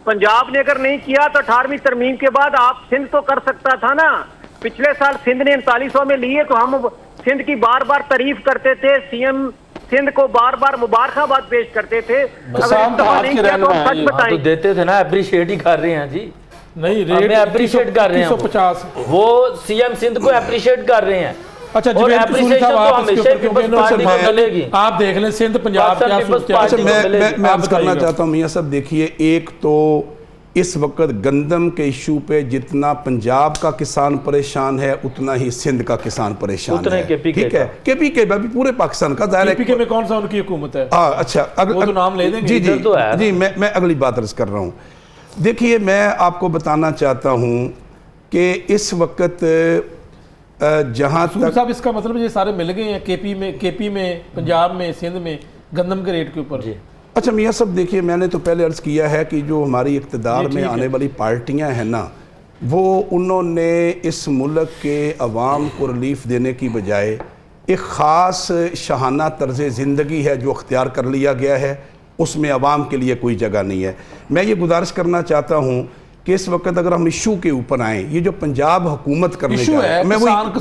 पंजाब ने अगर नहीं किया तो 18वीं तरमीम के बाद आप सिंध तो कर सकता था ना। पिछले साल सिंध ने 3900 में लिए तो हम सिंध की बार बार तारीफ करते थे, सीएम सिंध को बार बार मुबारकबाद पेश करते थे। अगर इस दफा नहीं किया तो हम सच बताएं, तो देते थे ना, अप्रिशिएट ही कर रहे हैं जी। नहीं, रेट अप्रिशिएट कर रहे हैं, 250 वो सीएम सिंध को अप्रिशिएट कर रहे हैं। अच्छा, और एप्रिसिएशन तो हमेशा पीपल्स पार्टी को मिलेगी। आप देख लें सिंध पंजाब क्या सोचते हैं। मैं अर्ज करना चाहता हूं मियां साहब, देखिए, एक तो इस वक्त गंदम के इशू पे जितना पंजाब का किसान परेशान है, उतना ही सिंध का किसान परेशान है। ठीक है, केपीके भी पूरे पाकिस्तान का दायरा। केपीके में कौन सा उनकी हुकूमत है? अच्छा, वो तो नाम ले देंगे। जी जी तो है। जी, मैं अगली बात अर्ज कर रहा हूँ। देखिए, मैं आपको बताना चाहता हूँ कि इस वक्त जहाँ तक साहब, इसका मतलब ये सारे मिल गए हैं केपी में, पंजाब में, सिंध में गंदम के रेट के ऊपर। अच्छा मियाँ साहब, देखिए, मैंने तो पहले अर्ज़ किया है कि जो हमारी इक़्तिदार में आने वाली पार्टियां हैं ना, वो उन्होंने इस मुल्क के अवाम को रिलीफ देने की बजाय एक ख़ास शहाना तर्ज़ ज़िंदगी है जो अख्तियार कर लिया गया है, उसमें अवाम के लिए कोई जगह नहीं है। मैं ये गुजारिश करना चाहता हूँ कि इस वक्त अगर हम इशू के ऊपर आए, ये जो पंजाब हुकूमत करने जा रही है, मैं वही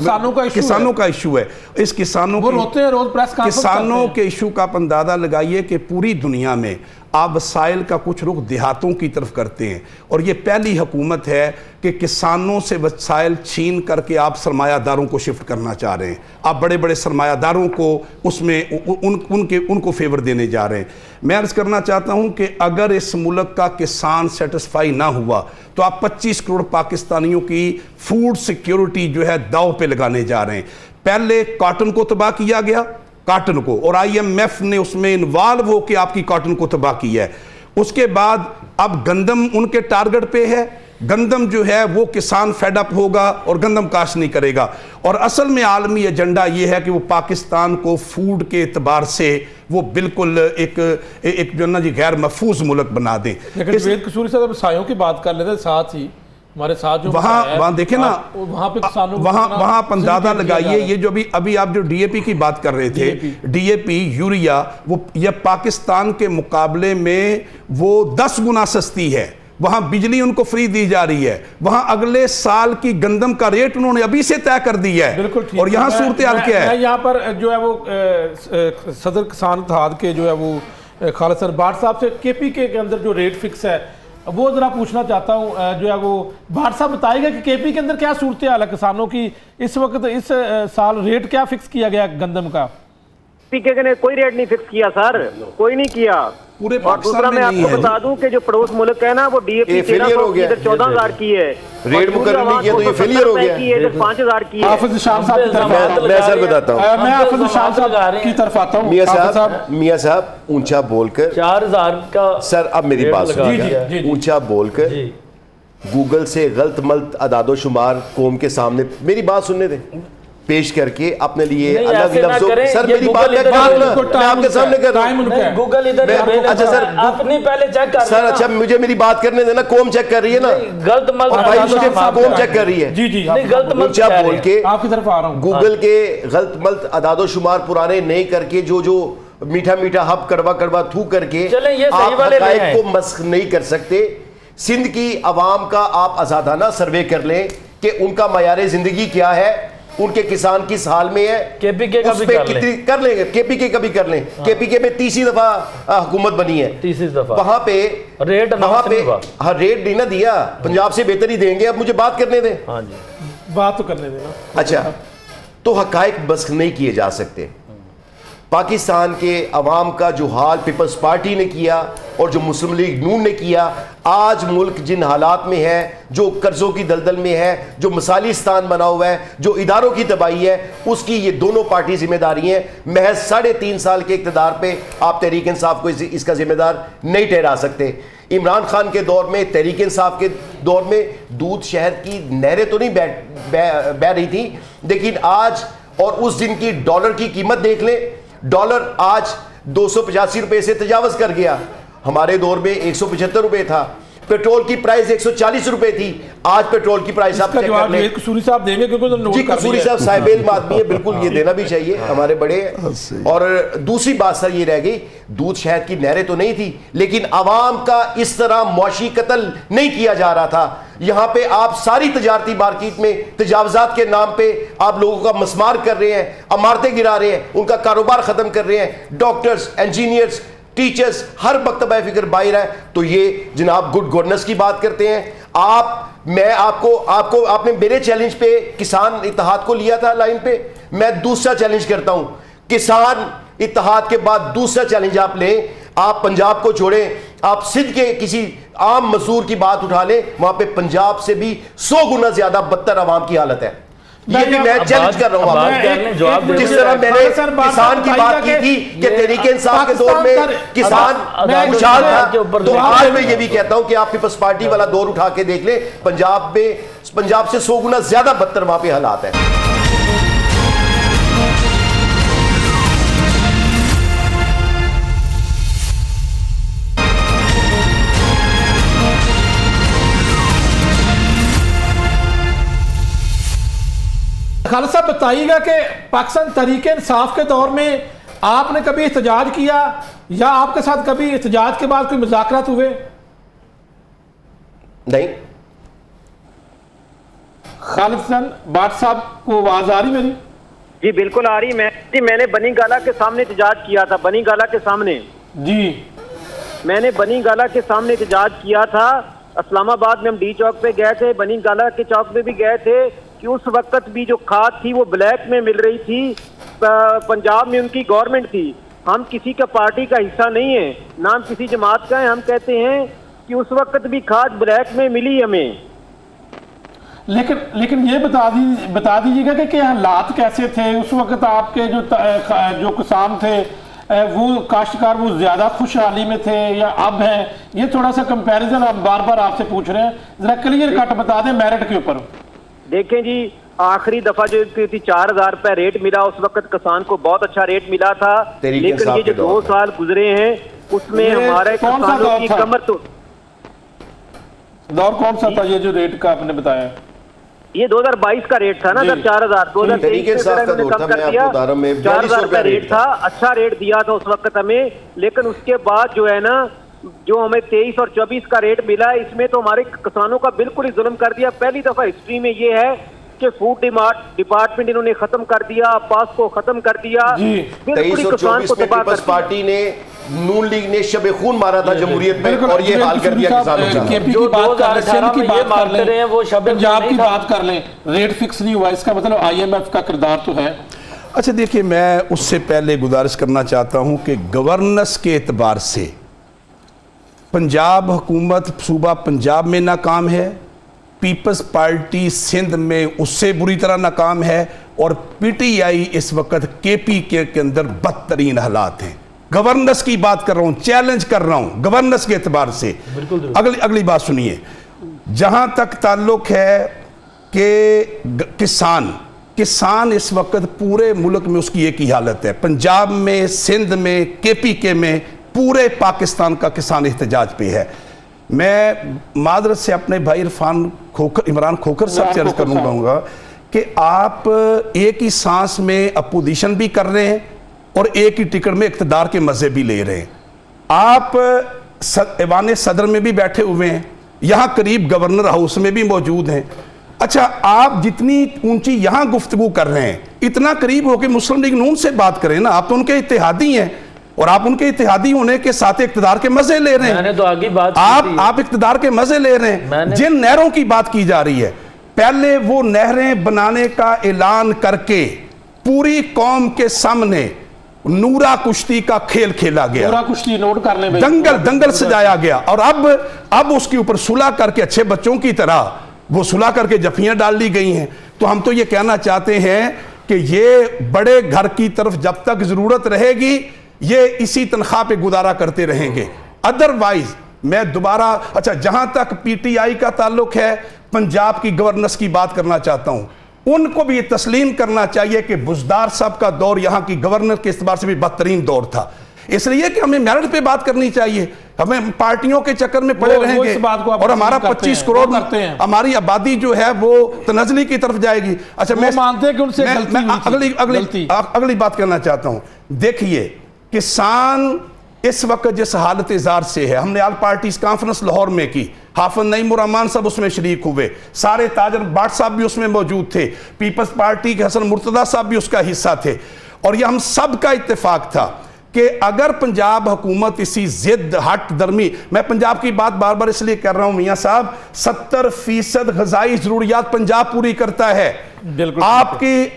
किसानों का इशू है। इस किसानों वो रोते हैं रोज प्रेस कॉन्फ्रेंस किसानों के इशू का आप अंदाजा लगाइए कि पूरी दुनिया में आप वसाइल का कुछ रुख देहातों की तरफ करते हैं, और ये पहली हुकूमत है कि किसानों से वसाइल छीन करके आप सरमायादारों को शिफ्ट करना चाह रहे हैं। आप बड़े बड़े सरमायादारों को उसमें उनको फेवर देने जा रहे हैं। मैं अर्ज़ करना चाहता हूं कि अगर इस मुल्क का किसान सेटिस्फाई ना हुआ तो आप 25 करोड़ पाकिस्तानियों की फूड सिक्योरिटी जो है दाव पे लगाने जा रहे हैं। पहले कॉटन को तबाह किया गया, कॉटन को, और IMF ने उसमें इन्वॉल्व होकर आपकी कॉटन को तबाह किया है। उसके बाद अब गंदम उनके टारगेट पे है। गंदम जो है वो किसान फेडअप होगा और गंदम काश्त नहीं करेगा, और असल में आलमी एजेंडा ये है कि वो पाकिस्तान को फूड के एतबार से वो बिल्कुल एक जो ना जी गैर महफूज मुल्क बना दें। लेकिन वेद कसूरी साहब सायों की बात कर लेते, साथ ही हमारे साथ जो वहाँ देखे ना, वहाँ पे किसानों वहाँ आप अंदाजा लगाइए, ये जो अभी आप जो DAP की बात कर रहे थे, DAP यूरिया, वो ये पाकिस्तान के मुकाबले में वो 10 गुना सस्ती है। वहाँ बिजली उनको फ्री दी जा रही है। वहाँ अगले साल की गंदम का रेट उन्होंने अभी से तय कर दिया है। बिल्कुल ठीक। और यहाँ सूरत हाल क्या है? यहाँ पर जो है वो सदर किसान इत्तेहाद के जो है वो खालिद सर भाट साहब से KPK के अंदर जो रेट फिक्स है वो जरा पूछना चाहता हूँ। जो है वो भाट साहब बताएगा कि KP के अंदर क्या सूरत हाल है किसानों की इस वक्त, इस साल रेट क्या फिक्स किया गया गंदम का? केपीके ने कोई रेट नहीं फिक्स किया सर, कोई नहीं किया। पूरे और दूसरा पाकिस्तान मैं में नहीं आपको है। बता दूं कि जो पड़ोस मुल्क है ना वो डीएपी ये failure हो गया। 14,000 की है, रेट मुकर्रर नहीं किया तो ये failure हो गया। की है, इधर 5,000 की है। हाफिज शाम साहब की तरफ आता हूं। मैं सर बताता हूँ मैं हाफिज शाम साहब की तरफ आता हूँ। मियाँ साहब ऊंचा बोलकर 4,000 का सर अब मेरी रेट बात लगा सुनिए। दिया। जी, जी। ऊंचा बोलकर जी गूगल से गलत मलत अदादो शुमार कौम के सामने मेरी बात सुनने दें, पेश करके अपने लिए नहीं, अलग ऐसे ना लफ्जों करें, सर ये मेरी गूगल बात इधर मैं है, आपके सामने कर रहा हूं। नहीं, गूगल इधर मैं- available अच्छा सर, है। अपनी पहले चेक कर सर लेना। अच्छा मुझे मेरी बात करने देना, कौम चेक कर रही है ना, गलत मत और भाई मुझे कौम चेक कर रही है। जी जी नहीं, गलत मत ऊंचा कह रहे बोल हैं। के आपकी तरफ आ रहा हूँ। गूगल के गलत मलत अदादो शुमार पुराने नहीं करके जो मीठा मीठा हब कड़वा कड़वा थू करके चलें, ये सही आप वाले ले हकायक आए। को मस्ख नहीं कर सकते। सिंध की आवाम का आप आजादाना सर्वे कर लें कि उनका मयार जिंदगी क्या है, उनके किसान किस हाल में है, केपीके का उस भी पे कर लें। कितनी कर लेंगे, केपीके का भी कर लें। केपीके में 30 दफा हुकूमत बनी है, 30 दफा वहां पे रेट वहां पे नहीं हुआ। हाँ रेट नहीं ना दिया, पंजाब से बेहतर ही देंगे। अब मुझे बात करने दें। हाँ जी, बात तो करने देना। अच्छा तो हकायक मस्ख नहीं किए जा सकते। पाकिस्तान के अवाम का जो हाल पीपल्स पार्टी ने किया और जो मुस्लिम लीग नून ने किया, आज मुल्क जिन हालात में है, जो कर्जों की दलदल में है, जो मसालिस्तान बना हुआ है, जो इदारों की तबाही है, उसकी ये दोनों पार्टी जिम्मेदारी हैं। महज 3.5 साल के इक़्तिदार पे आप तहरीक इंसाफ को इसका जिम्मेदार नहीं ठहरा सकते। इमरान खान के दौर में, तहरीक इंसाफ के दौर में दूध शहर की नहरें तो नहीं बह रही थी, लेकिन आज और उस दिन की डॉलर की कीमत देख लें। डॉलर आज 285 रुपए से तजावज कर गया। हमारे दौर में 175 रुपए था। पेट्रोल की प्राइस 140 रुपए थी, आज पेट्रोल की प्राइस आप इसका चेक कर जवाब लें। ये कसूरी साहब देंगे क्योंकि उन्होंने नोट जी कर कसूरी लिया साहब साहिब इल्म आदमी है, बिल्कुल ये देना भी चाहिए, हमारे बड़े हैं। और दूसरी बात सर ये रह गई, दूध शहर की नहरें तो नहीं थी, लेकिन आवाम का इस तरह मुआशी कत्ल नहीं किया जा रहा था। यहां पे आप सारी तजारती मार्केट में तजावजात के नाम पे आप लोगों का मसमार कर रहे हैं, इमारतें गिरा रहे हैं, उनका कारोबार खत्म कर रहे हैं। डॉक्टर्स, इंजीनियर्स, टीचर्स हर मकतबा फिक्र बाहर है। तो ये जनाब गुड गवर्नेंस की बात करते हैं मैं आपको आपने मेरे चैलेंज पे किसान इत्तेहाद को लिया था लाइन पे, मैं दूसरा चैलेंज करता हूं, किसान इत्तेहाद के बाद दूसरा चैलेंज आप लें। आप पंजाब को छोड़ें, आप सिंध के किसी आम मजदूर की बात उठा लें, वहां पे पंजाब से भी 100 गुना ज्यादा बदतर आवाम की हालत है। ये भी मैं चैलेंज कर रहा हूं आपको। जिस तरह मैंने किसान की बात की थी कि तहरीक इंसाफ के दौर में किसान खुशहाल था, तो आज मैं ये भी कहता हूं कि आप पीपल्स पार्टी वाला दौर उठा के देख लें, पंजाब से 100 गुना ज्यादा बदतर वहां पे हालात है। खालिद साहब बताइएगा कि पाकिस्तान तहरीक इंसाफ के दौर में आपने कभी एहतजाज किया या आपके साथ कभी एहतजाज के बाद कोई मुज़ाकरात हुए? नहीं। खालिद बाट साहब को आवाज आ रही मेरी? जी बिल्कुल आ रही। मैंने बनी गाला के सामने एहतजाज किया था। बनी गाला के सामने जी मैंने बनी गाला के सामने एहतजाज किया था। इस्लामाबाद में हम डी चौक पे गए थे, बनी गाला के चौक पे भी गए थे कि उस वक्त भी जो खाद थी वो ब्लैक में मिल रही थी। पंजाब में उनकी गवर्नमेंट थी, हम किसी का पार्टी का हिस्सा नहीं है, ना हम किसी जमात का है। हम कहते हैं कि उस वक्त भी खाद ब्लैक में मिली हमें। लेकिन ये बता दीजिएगा कि हालात कैसे थे उस वक्त आपके जो किसान थे, वो काश्तकार वो ज्यादा खुशहाली में थे या अब हैं? ये थोड़ा सा कंपैरिजन हम बार बार आपसे पूछ रहे हैं, जरा क्लियर कट बता दें मेरिट के ऊपर। देखें जी, आखिरी दफा जो थी 4,000 रुपए रेट मिला, उस वक्त किसान को बहुत अच्छा रेट मिला था। लेकिन ये जो 2 साल गुजरे हैं उसमें हमारे किसानों की कमर तो दौर कौन सा था ये जो रेट का आपने बताया? ये 2022 का रेट था ना सर, 4,000। 2023 में कम कर दिया, 4,000 का रेट था। अच्छा रेट दिया था उस वक्त हमें, लेकिन उसके बाद जो है ना, जो हमें 23 और 24 का रेट मिला, इसमें तो हमारे किसानों का बिल्कुल ही जुल्म कर दिया। पहली दफा हिस्ट्री में ये है कि फूड डिपार्टमेंट इन्होंने खत्म कर दिया, पास को खत्म कर दिया, बिल्कुल किसान को तबाह कर दिया। पार्टी ने, नून लीग ने शबे खून मारा था जमहूरियत में और ये हाल कर दिया किसानों का। केपी की बात कर लें, सिंध की बात कर लें, पंजाब की बात कर लें, रेट फिक्स नहीं हुआ, इसका मतलब आईएमएफ का किरदार तो है। अच्छा देखिए, मैं उससे पहले गुजारिश करना चाहता हूं कि गवर्नेंस के एतबार से पंजाब हुकूमत सूबा पंजाब में नाकाम है, पीपल्स पार्टी सिंध में उससे बुरी तरह नाकाम है, और पीटीआई इस वक्त केपीके के अंदर बदतरीन हालात हैं। गवर्नेंस की बात कर रहा हूं, चैलेंज कर रहा हूं गवर्नेंस के एतबार से। अगली बात सुनिए, जहां तक ताल्लुक है कि किसान इस वक्त पूरे मुल्क में उसकी एक ही हालत है, पंजाब में, सिंध में, केपीके में, पूरे पाकिस्तान का किसान एहतजाज पे है। मैं मादरत से अपने भाई इमरान खोखर साहब से अर्ज करूंगा कि आप एक ही सांस में अपोजिशन भी कर रहे हैं और एक ही टिकट में इक़्तिदार के मज़े भी ले रहे हैं। आप ऐवान सदर में भी बैठे हुए हैं, यहाँ करीब गवर्नर हाउस में भी मौजूद हैं। अच्छा, आप जितनी ऊंची यहाँ गुफ्तगू कर रहे हैं, इतना करीब होकर मुस्लिम लीग नून से बात करें ना, आप तो उनके इत्तेहादी हैं, और आप उनके इत्तेहादी होने के साथ इक़्तिदार के मजे ले रहे हैं। मैंने तो आगे बात आप इक़्तिदार के मजे ले रहे हैं। जिन नहरों की बात की जा रही है, पहले वो नहरें बनाने का ऐलान करके पूरी कौम के सामने नूरा कुश्ती का खेल खेला गया, नूरा कुश्ती नोट कर लें, दंगल सजाया गया, और अब उसके ऊपर सुलह करके अच्छे बच्चों की तरह वो सुलह करके जफियां डाल ली गई हैं। तो हम तो ये कहना चाहते हैं कि ये बड़े घर की तरफ जब तक जरूरत रहेगी ये इसी तनख्वाह पे गुजारा करते रहेंगे। अदरवाइज मैं दोबारा, अच्छा जहां तक पीटीआई का ताल्लुक है, पंजाब की गवर्नेंस की बात करना चाहता हूं, उनको भी ये तस्लीम करना चाहिए कि बुज़दार साहब का दौर यहां की गवर्नर के इस्तेबार से भी बदतरीन दौर था। इसलिए कि हमें मेरिट पे बात करनी चाहिए, हमें पार्टियों के चक्कर में पड़े रहेंगे और हमारा 25 करोड़ हमारी आबादी जो है वो तनज़ली की तरफ जाएगी। अच्छा, मैं मानते हैं कि उनसे अगली बात करना चाहता हूं। देखिए, किसान इस वक्त जिस हालत इज़ार से है, हमने ऑल पार्टीज कॉन्फ्रेंस लाहौर में की, हाफिज नईम रहमान साहब उसमें शरीक हुए, सारे ताजर बाट साहब भी उसमें मौजूद थे, पीपल्स पार्टी के हसन मुर्तदा साहब भी उसका हिस्सा थे, और यह हम सब का इत्तेफाक था कि अगर पंजाब हुकूमत इसी जिद हट दरमी, मैं पंजाब की बात बार बार इसलिए कर रहा हूं मियां साहब, 70% ग़िज़ाई ज़रूरियात पंजाब पूरी करता है। आपकी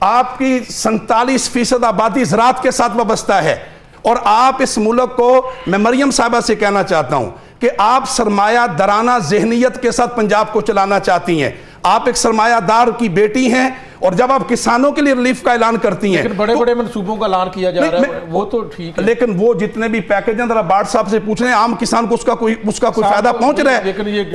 47% आबादी ज़राअत के साथ वाबस्ता है, और आप इस मुल्क को, मैं मरियम साहबा से कहना चाहता हूं कि आप सरमाया दराना ज़हनियत के साथ पंजाब को चलाना चाहती हैं। आप एक सरमायादार की बेटी हैं, और जब आप किसानों के लिए रिलीफ का ऐलान करती हैं, लेकिन बड़े मनसूबों का ऐलान किया जा रहा है, वो तो ठीक है, लेकिन वो जितने भी पैकेज हैं, जरा बाट साहब से पूछ रहे हैं, आम किसान को उसका कोई फायदा पहुंच रहा है?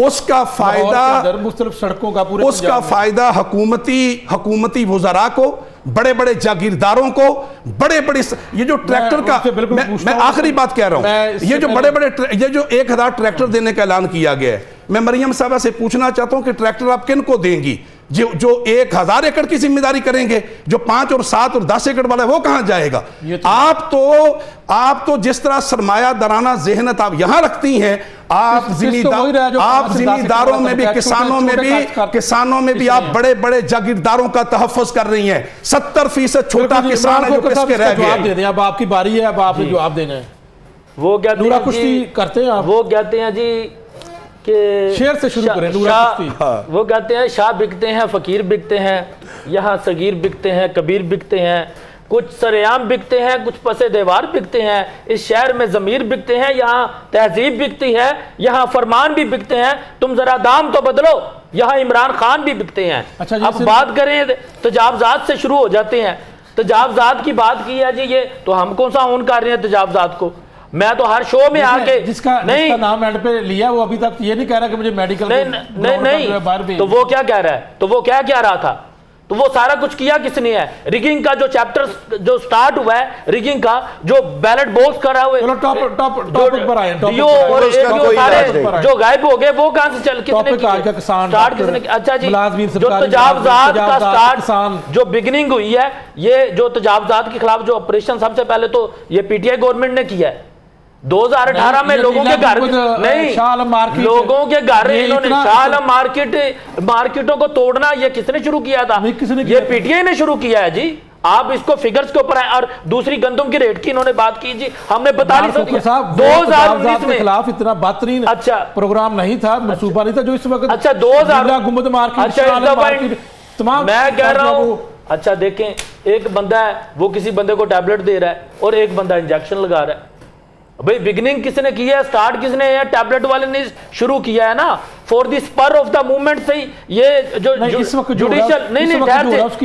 उसका फायदा मुख्तलिफ सड़कों का, उसका फायदा हुकूमती वज़रा को, बड़े बड़े जागीरदारों को, बड़े ये जो ट्रैक्टर का, मैं आखिरी बात कह रहा हूं, ये जो 1000 ट्रैक्टर देने का ऐलान किया गया है, मैं मरियम साहबा से पूछना चाहता हूं कि ट्रैक्टर आप किन को देंगी? जो 1000 एकड़ की जिम्मेदारी करेंगे, जो 5 और 7 और 10 एकड़ वाला है वो कहां जाएगा? तो आप तो जिस तरह सरमाया दराना ज़हनत आप यहां रखती हैं, आप जिम्मेदारों में भी, किसानों में भी आप बड़े बड़े जागीरदारों का तहफ़्फ़ुज़ कर रही हैं। 70% छोटा किसान है जो किसके रह गया। अब आपकी बारी है, अब आपने जवाब देना है। वो कहते हैं कुश्ती करते हैं आप, वो कहते हैं जी कि शेर से शुरू करें। वो कहते हैं शाह बिकते हैं, फकीर बिकते हैं, यहाँ सगीर बिकते हैं, कबीर बिकते हैं, कुछ सरेआम बिकते हैं, कुछ पसे दीवार बिकते हैं, इस शहर में ज़मीर बिकते हैं, यहाँ तहजीब बिकती है, यहाँ फरमान भी बिकते हैं, तुम जरा दाम तो बदलो, यहाँ इमरान खान भी बिकते हैं। अच्छा, अब बात करें तजावजात से शुरू हो जाते हैं। तजावजात की बात की है जी, ये तो हम कौन सा ऑन कर रहे हैं तजावजात को? मैं तो हर शो में आके जिसका नाम एंड पे लिया वो अभी तक ये नहीं कह रहा कि मुझे मेडिकल नहीं, तो वो क्या कह रहा है? तो वो क्या कह रहा था? तो वो सारा कुछ किया किसने है? रिगिंग का जो चैप्टर जो स्टार्ट हुआ है, रिगिंग का जो बैलेट बॉक्स करा हुआ है, जो गायब हो गए, वो कहां से चल, किसने स्टार्ट, किसने? अच्छा जी, जो तजावजात का स्टार्ट, जो बिगिनिंग हुई है, ये जो तजावजात के खिलाफ जो ऑपरेशन सबसे पहले तो ये पीटीआई गवर्नमेंट ने किया है 2018 में। लोगों के घर नहीं, लोगों के घर इन्होंने शाह मार्केटों को तोड़ना, ये किसने शुरू किया था? ये पीटीआई ने शुरू किया है जी। आप इसको फिगर्स के ऊपर आए। और दूसरी गंदम की रेट की इन्होंने बात की जी, हमने बता नहीं सकते 2019 में खिलाफ इतना बेहतरीन अच्छा प्रोग्राम नहीं था, मनसूबा नहीं था जो इस वक्त। अच्छा 2000 गुम्बद मार्केट, अच्छा मैं कह रहा हूं, अच्छा देखें एक बंदा है वो किसी बंदे को टैबलेट दे रहा है और एक बंदा इंजेक्शन लगा रहा है। भाई बिगिनिंग किसने की है, स्टार्ट किसने है? टैबलेट वाले ने शुरू किया है ना। For the spur of the movement से ही ये जो जुडिशियल नहीं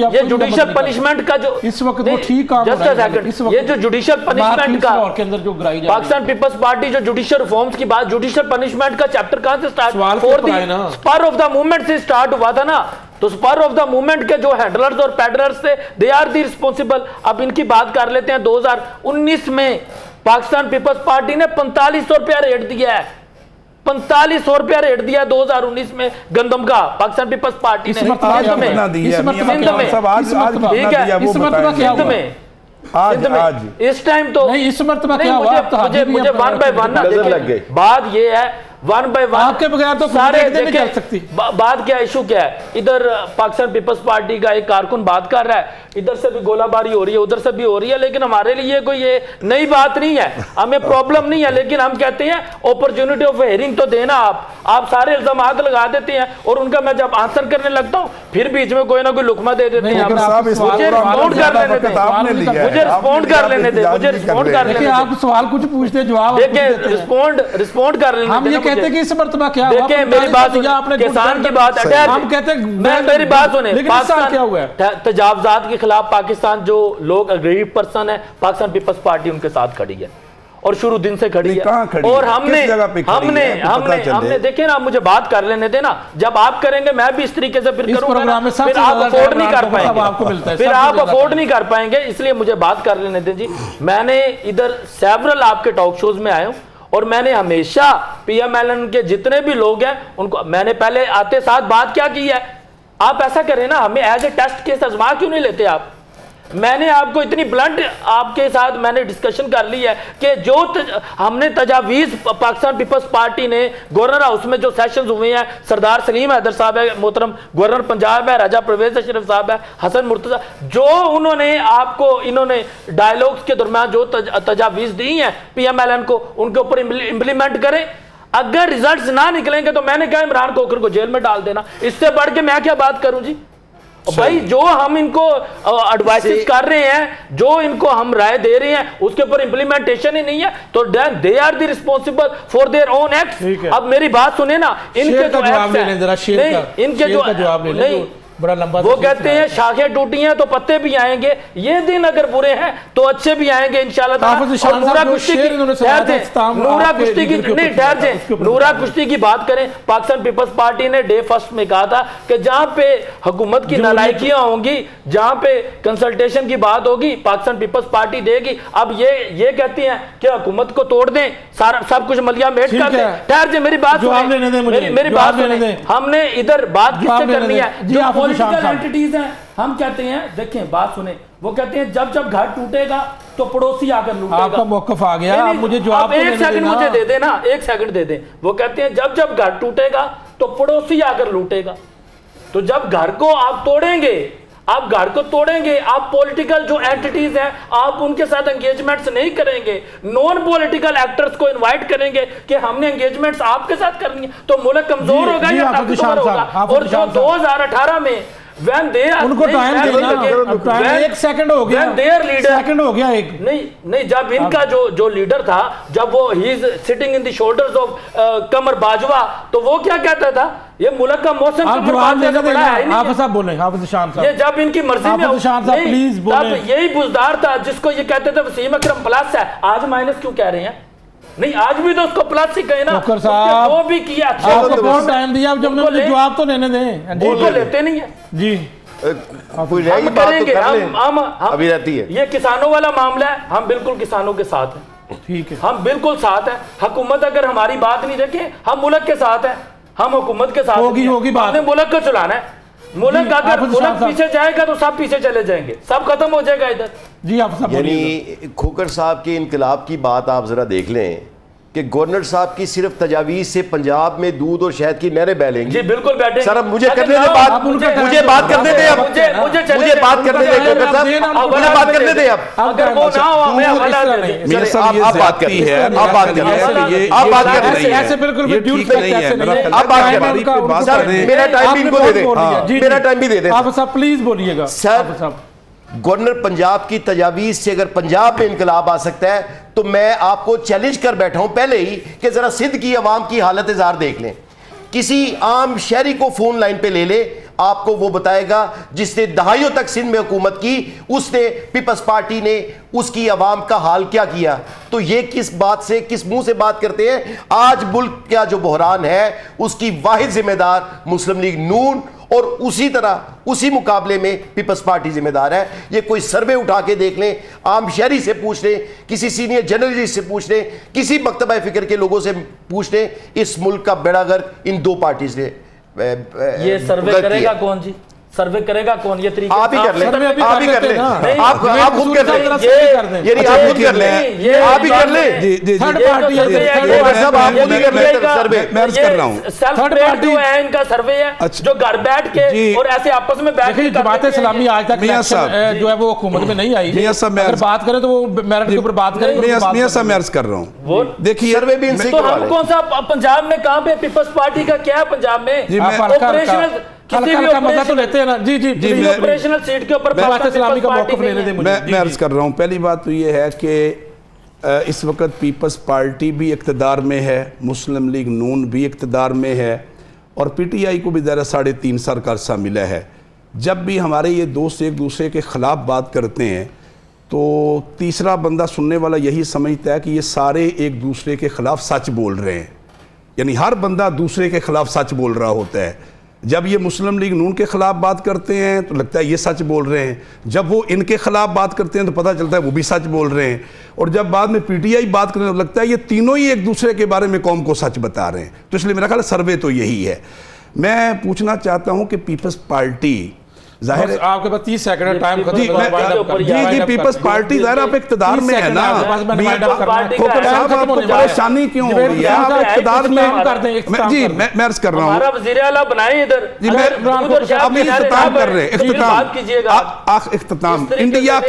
ये जुडिशियल पनिशमेंट का जो इस वक्त वो ठीक काम जस्ट अ सेकंड, ये जो जुडिशियल पनिशमेंट का के अंदर जो गिराई जा पाकिस्तान पीपल्स पार्टी जो जुडिशियल रिफॉर्म्स की बात, जुडिशियल पनिशमेंट का चैप्टर कहां से start? For the spur of the movement से स्टार्ट हुआ था ना। तो स्पर ऑफ द मूवमेंट के जो हैंडलर्स और पैडलर्स थे, दे आर द रिस्पॉन्सिबल। अब इनकी बात कर लेते हैं। 2019 में पाकिस्तान पीपल्स पार्टी ने 4500 रुपया रेट दिया है, 4500 रुपया रेट दिया 2019 में गंदम का, पाकिस्तान पीपल्स पार्टी ने सिंध में आज इस टाइम तो नहीं, इस मरतबा क्या हुआ? मुझे वन बाय वन लग गए। बात ये है, वन बाय वन आपके बगैर तो सारे नहीं कर सकती। बात क्या इशू क्या है? इधर पाकिस्तान पीपल्स पार्टी का एक कारकुन बात कर रहा है, इधर से भी गोलाबारी हो रही है, उधर से भी हो रही है, लेकिन हमारे लिए कोई ये नई बात नहीं है, हमें प्रॉब्लम नहीं है। लेकिन हम कहते हैं अपॉर्चुनिटी ऑफ हियरिंग तो देना। आप सारे इल्जाम लगा देते हैं और उनका मैं जब आंसर करने लगता हूं फिर बीच में कोई ना कोई लुकमा दे देते हैं। मुझे रिस्पॉन्ड कर लेने दें, मुझे रिस्पॉन्ड कर लेने दें, मुझे रिस्पॉन्ड कर लेने दें। आप सवाल कुछ पूछते हैं, जवाब देखिए रिस्पॉन्ड कर लेने दें। कहते हैं कि इस मरतबा क्या हुआ? देखिए मेरी बात सुनिए, आपने किसान की बात हम कहते हैं, मेरी बात सुने। पाकिस्तान क्या हुआ है? तजावजात के खिलाफ पाकिस्तान जो लोग गरीब पर्सन है, पाकिस्तान पीपल्स पार्टी उनके साथ खड़ी है और शुरू दिन से खड़ी है। और हमने देखिए ना, मुझे बात कर लेने देना। जब आप करेंगे मैं भी इस तरीके से फिर करूंगा, फिर आप अफोर्ड नहीं कर पाएंगे, फिर आप अफोर्ड नहीं कर पाएंगे। इसलिए मुझे बात कर लेने दें जी। मैंने इधर सेवरल आपके टॉक शोज में आया हूं और मैंने हमेशा पीएमएलएन के जितने भी लोग हैं उनको मैंने पहले आते साथ बात क्या की है। आप ऐसा करें ना, हमें एज ए टेस्ट केस आजमा क्यों नहीं लेते आप? मैंने आपको इतनी ब्लंट आपके साथ मैंने डिस्कशन कर ली है कि जो हमने तजावीज़ पाकिस्तान पीपल्स पार्टी ने गवर्नर हाउस में जो सेशंस हुए हैं, सरदार सलीम हैदर साहब है, मोहतरम गवर्नर पंजाब है, राजा परवेज अशरफ साहब है, हसन मुर्तजा, जो उन्होंने आपको इन्होंने डायलॉग्स के दरमियान जो तजावीज़ दी हैं पीएमएलएन को, उनके ऊपर इम्प्लीमेंट करें। अगर रिजल्ट्स ना निकलेंगे तो मैंने कहा इमरान खोखर को जेल में डाल देना। इससे बढ़ के मैं क्या बात करूं जी? भाई जो हम इनको एडवाइस कर रहे हैं, जो इनको हम राय दे रहे हैं, उसके ऊपर इंप्लीमेंटेशन ही नहीं है, तो they are the responsible for their own act. अब मेरी बात सुने ना, इनके जो इनके जो नहीं बड़ा लंबा वो कहते हैं शाखें टूटी हैं तो पत्ते भी आएंगे, ये दिन अगर बुरे हैं तो अच्छे भी आएंगे इंशाल्लाह। नूरा कुश्ती की बात करें, पाकिस्तान पीपल्स पार्टी ने डे फर्स्ट में कहा था कि जहां पे हुकूमत की नालायकियां होंगी, जहां पे कंसल्टेशन की बात होगी, पाकिस्तान पीपल्स पार्टी देगी। अब ये कहती हैं कि हुकूमत को तोड़ दें, सारा सब कुछ मलिया मेट कर दें। ठहर जी मेरी बात सुने, मेरी बात सुने। हमने इधर बात किससे करनी है? पॉलिटिकल एंटिटीज हैं। हम कहते हैं, देखें बात सुने, वो कहते हैं जब जब घर टूटेगा तो पड़ोसी आकर लूटेगा। आपका मौकफ आ गया, मुझे जवाब एक सेकंड मुझे दे देना, एक सेकंड दे दें। वो कहते हैं जब जब घर टूटेगा तो पड़ोसी आकर लूटेगा। तो जब घर को आप तोड़ेंगे, आप घर को तोड़ेंगे, आप पॉलिटिकल जो एंटिटीज हैं आप उनके साथ एंगेजमेंट्स नहीं करेंगे, नॉन पॉलिटिकल एक्टर्स को इनवाइट करेंगे कि हमने एंगेजमेंट्स आपके साथ करनी है, तो मुल्क कमजोर होगा या ताकतवर होगा। और जो 2018 में उनको टाइम देना, एक सेकंड हो गया, सेकंड हो गया एक नहीं जब इनका जो लीडर था, जब वो he is sitting in the shoulders of Qamar Bajwa, तो वो क्या कहता था, ये मुल्क का मौसम ये जब इनकी मर्जी में तब यही बुजदार था जिसको ये कहते थे वसीम अकरम प्लस है। आज माइनस क्यों कह रहे हैं? नहीं आज भी तो उसको प्लस ही कहे ना, वो भी किया। बहुत टाइम दिया, जवाब तो लेने दें, वो तो लेते नहीं है जी। हम करेंगे, हम अभी रहती है। ये किसानों वाला मामला है, हम बिल्कुल किसानों के साथ हैं, ठीक है, हम बिल्कुल साथ हैं। हुकूमत अगर हमारी बात नहीं रखे, हम मुल्क के साथ हैं, हम हुकूमत के साथ होगी बात। हमने मुल्क को चलाना है। मुल्क अगर मुल्क पीछे जाएगा तो सब पीछे चले जाएंगे, सब खत्म हो जाएगा इधर जी। आप सब यानी खोखर साहब के इनकलाब की बात आप जरा देख लें कि गवर्नर साहब की सिर्फ तजावीज से पंजाब में दूध और शहद की नहरें बहलेंगी। जी बिल्कुल बैठे सर, अब मुझे करने दे बात, मुझे बात करने दे, अब मुझे बात करने दे खोखर साहब, मुझे बात करने दे। अब अगर वो ना हो मैं हवाला दे दें। आप बात करती है, आप बात कर रहे हैं, आप बात कर रहे हैं, ऐसे बिल्कुल भी ड्यूट नहीं है, आप बात कर रहे हैं। सर मेरा टाइम भी इनको दे दे, मेरा टाइम भी दे दे। आप सब प्लीज बोलिएगा सर। गवर्नर पंजाब की तजावीज़ से अगर पंजाब में इनकलाब आ सकता है तो मैं आपको चैलेंज कर बैठा हूं पहले ही कि ज़रा सिंध की आवाम की हालत ज़ार देख लें। किसी आम शहरी को फ़ोन लाइन पे ले ले, आपको वो बताएगा जिसने दहाइयों तक सिंध में हुकूमत की, उसने पीपल्स पार्टी ने उसकी आवाम का हाल क्या किया। तो ये किस बात से, किस मुंह से बात करते हैं। आज मुल्क का जो बहरान है उसकी वाहिद जिम्मेदार मुस्लिम लीग नून और उसी तरह उसी मुकाबले में पीपल्स पार्टी जिम्मेदार है। ये कोई सर्वे उठा के देख लें, आम शहरी से पूछ लें, किसी सीनियर जर्नलिस्ट से पूछ लें, किसी मकतबा फिक्र के लोगों से पूछ लें, इस मुल्क का बेड़ा गर्क इन दो पार्टीज ने ये सर्वे करेगा कौन जी? सर्वे करेगा कौन? ये तरीके आप ही कर लें, आप ही कर लें, आप खुद कर लें, ये आप खुद कर लें, आप ही कर लें। थर्ड पार्टी सब आप खुद ही कर लें सर्वे। मैं अर्ज कर रहा हूं थर्ड पार्टी है, इनका सर्वे है जो घर बैठ के और ऐसे आपस में बैठ के जमात इस्लामी आज तक जो है वो हुकूमत में नहीं आई। मियां साहब अगर बात करें तो वो मेरिट के ऊपर बात करें। मियां साहब मैं अर्ज कर रहा हूं, देखिए सर्वे भी इनसे तो हम कौन सा पंजाब में कहां पे पीपल्स पार्टी का क्या है पंजाब में? ऑपरेशनल किसी भी मजा तो लेते हैं ना जी जी जी। ऑपरेशनल सीट के ऊपर इस्लामी का मौक़िफ़ लेने दें मुझे। मैं अर्ज कर रहा हूं, पहली बात तो ये है कि इस वक्त पीपल्स पार्टी भी इक़्तिदार में है, मुस्लिम लीग नून भी इक़्तिदार में है और PTI को भी ज़रा 3.5 साल का अरसा मिला है। जब भी हमारे ये दोस्त एक दूसरे के ख़िलाफ़ बात करते हैं तो तीसरा बंदा सुनने वाला यही समझता है कि ये सारे एक दूसरे के ख़िलाफ़ सच बोल रहे हैं, यानी हर बंदा दूसरे के ख़िलाफ़ सच बोल रहा होता है। जब ये मुस्लिम लीग नून के ख़िलाफ़ बात करते हैं तो लगता है ये सच बोल रहे हैं, जब वो इनके ख़िलाफ़ बात करते हैं तो पता चलता है वो भी सच बोल रहे हैं, और जब बाद में PTI बात करें तो लगता है ये तीनों ही एक दूसरे के बारे में कौम को सच बता रहे हैं। तो इसलिए मेरा ख्याल सर्वे तो यही है। मैं पूछना चाहता हूँ कि पीपल्स पार्टी जाहिर है आपके पास 30 सेकंड टाइम खत्म जी पीपल्स पार्टी जाहिर आप इक़्तिदार में है ना, खोकर साहब आपको परेशानी क्यों हो रही है? आप इक़्तिदार में कर दें जी मैं अर्ज कर रहा हूँ, हमारा वज़ीर आला बनाए इधर जी मैं अभी इख्तिताम कर रहे हैं। इख्तिताम इंडिया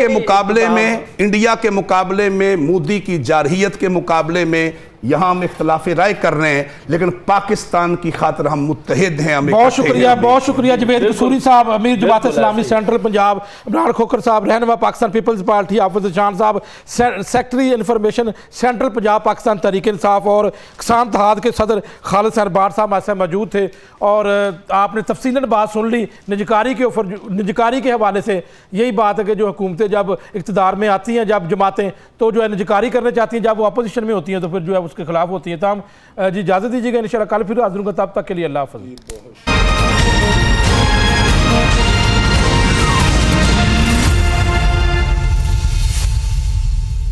के मुकाबले में मोदी की जारहियत के मुकाबले में यहाँ हम इख्तिलाफ राय कर रहे हैं, लेकिन पाकिस्तान की खातिर हम मुत्तहिद हैं। बहुत शुक्रिया जवेद कसूरी साहब, अमीर जमात इस्लामी सेंट्रल पंजाब, इमरान खोखर साहब रहनुमा पाकिस्तान पीपल्स पार्टी, हाफिज शान साहब secretary information central Punjab Pakistan Tehreek Insaf, और किसान इत्तेहाद के सदर खालिद सरबार साहब हमारे साथ मौजूद थे। और आपने तफसीलन बात सुन ली निजकारी के ऊपर। निजकारी के हवाले से यही बात है कि जो हुकूमतें जब इक़्तिदार में आती हैं, जब जमातें तो जो है निजकारी करना चाहती हैं, जब वो अपोजिशन में होती हैं तो फिर जो है उसके खिलाफ होती है। तो हम जी इजाज़त दीजिएगा, इंशाल्लाह कल फिर हाज़िर होंगे, तब तक के लिए अल्लाह हाफ़िज़।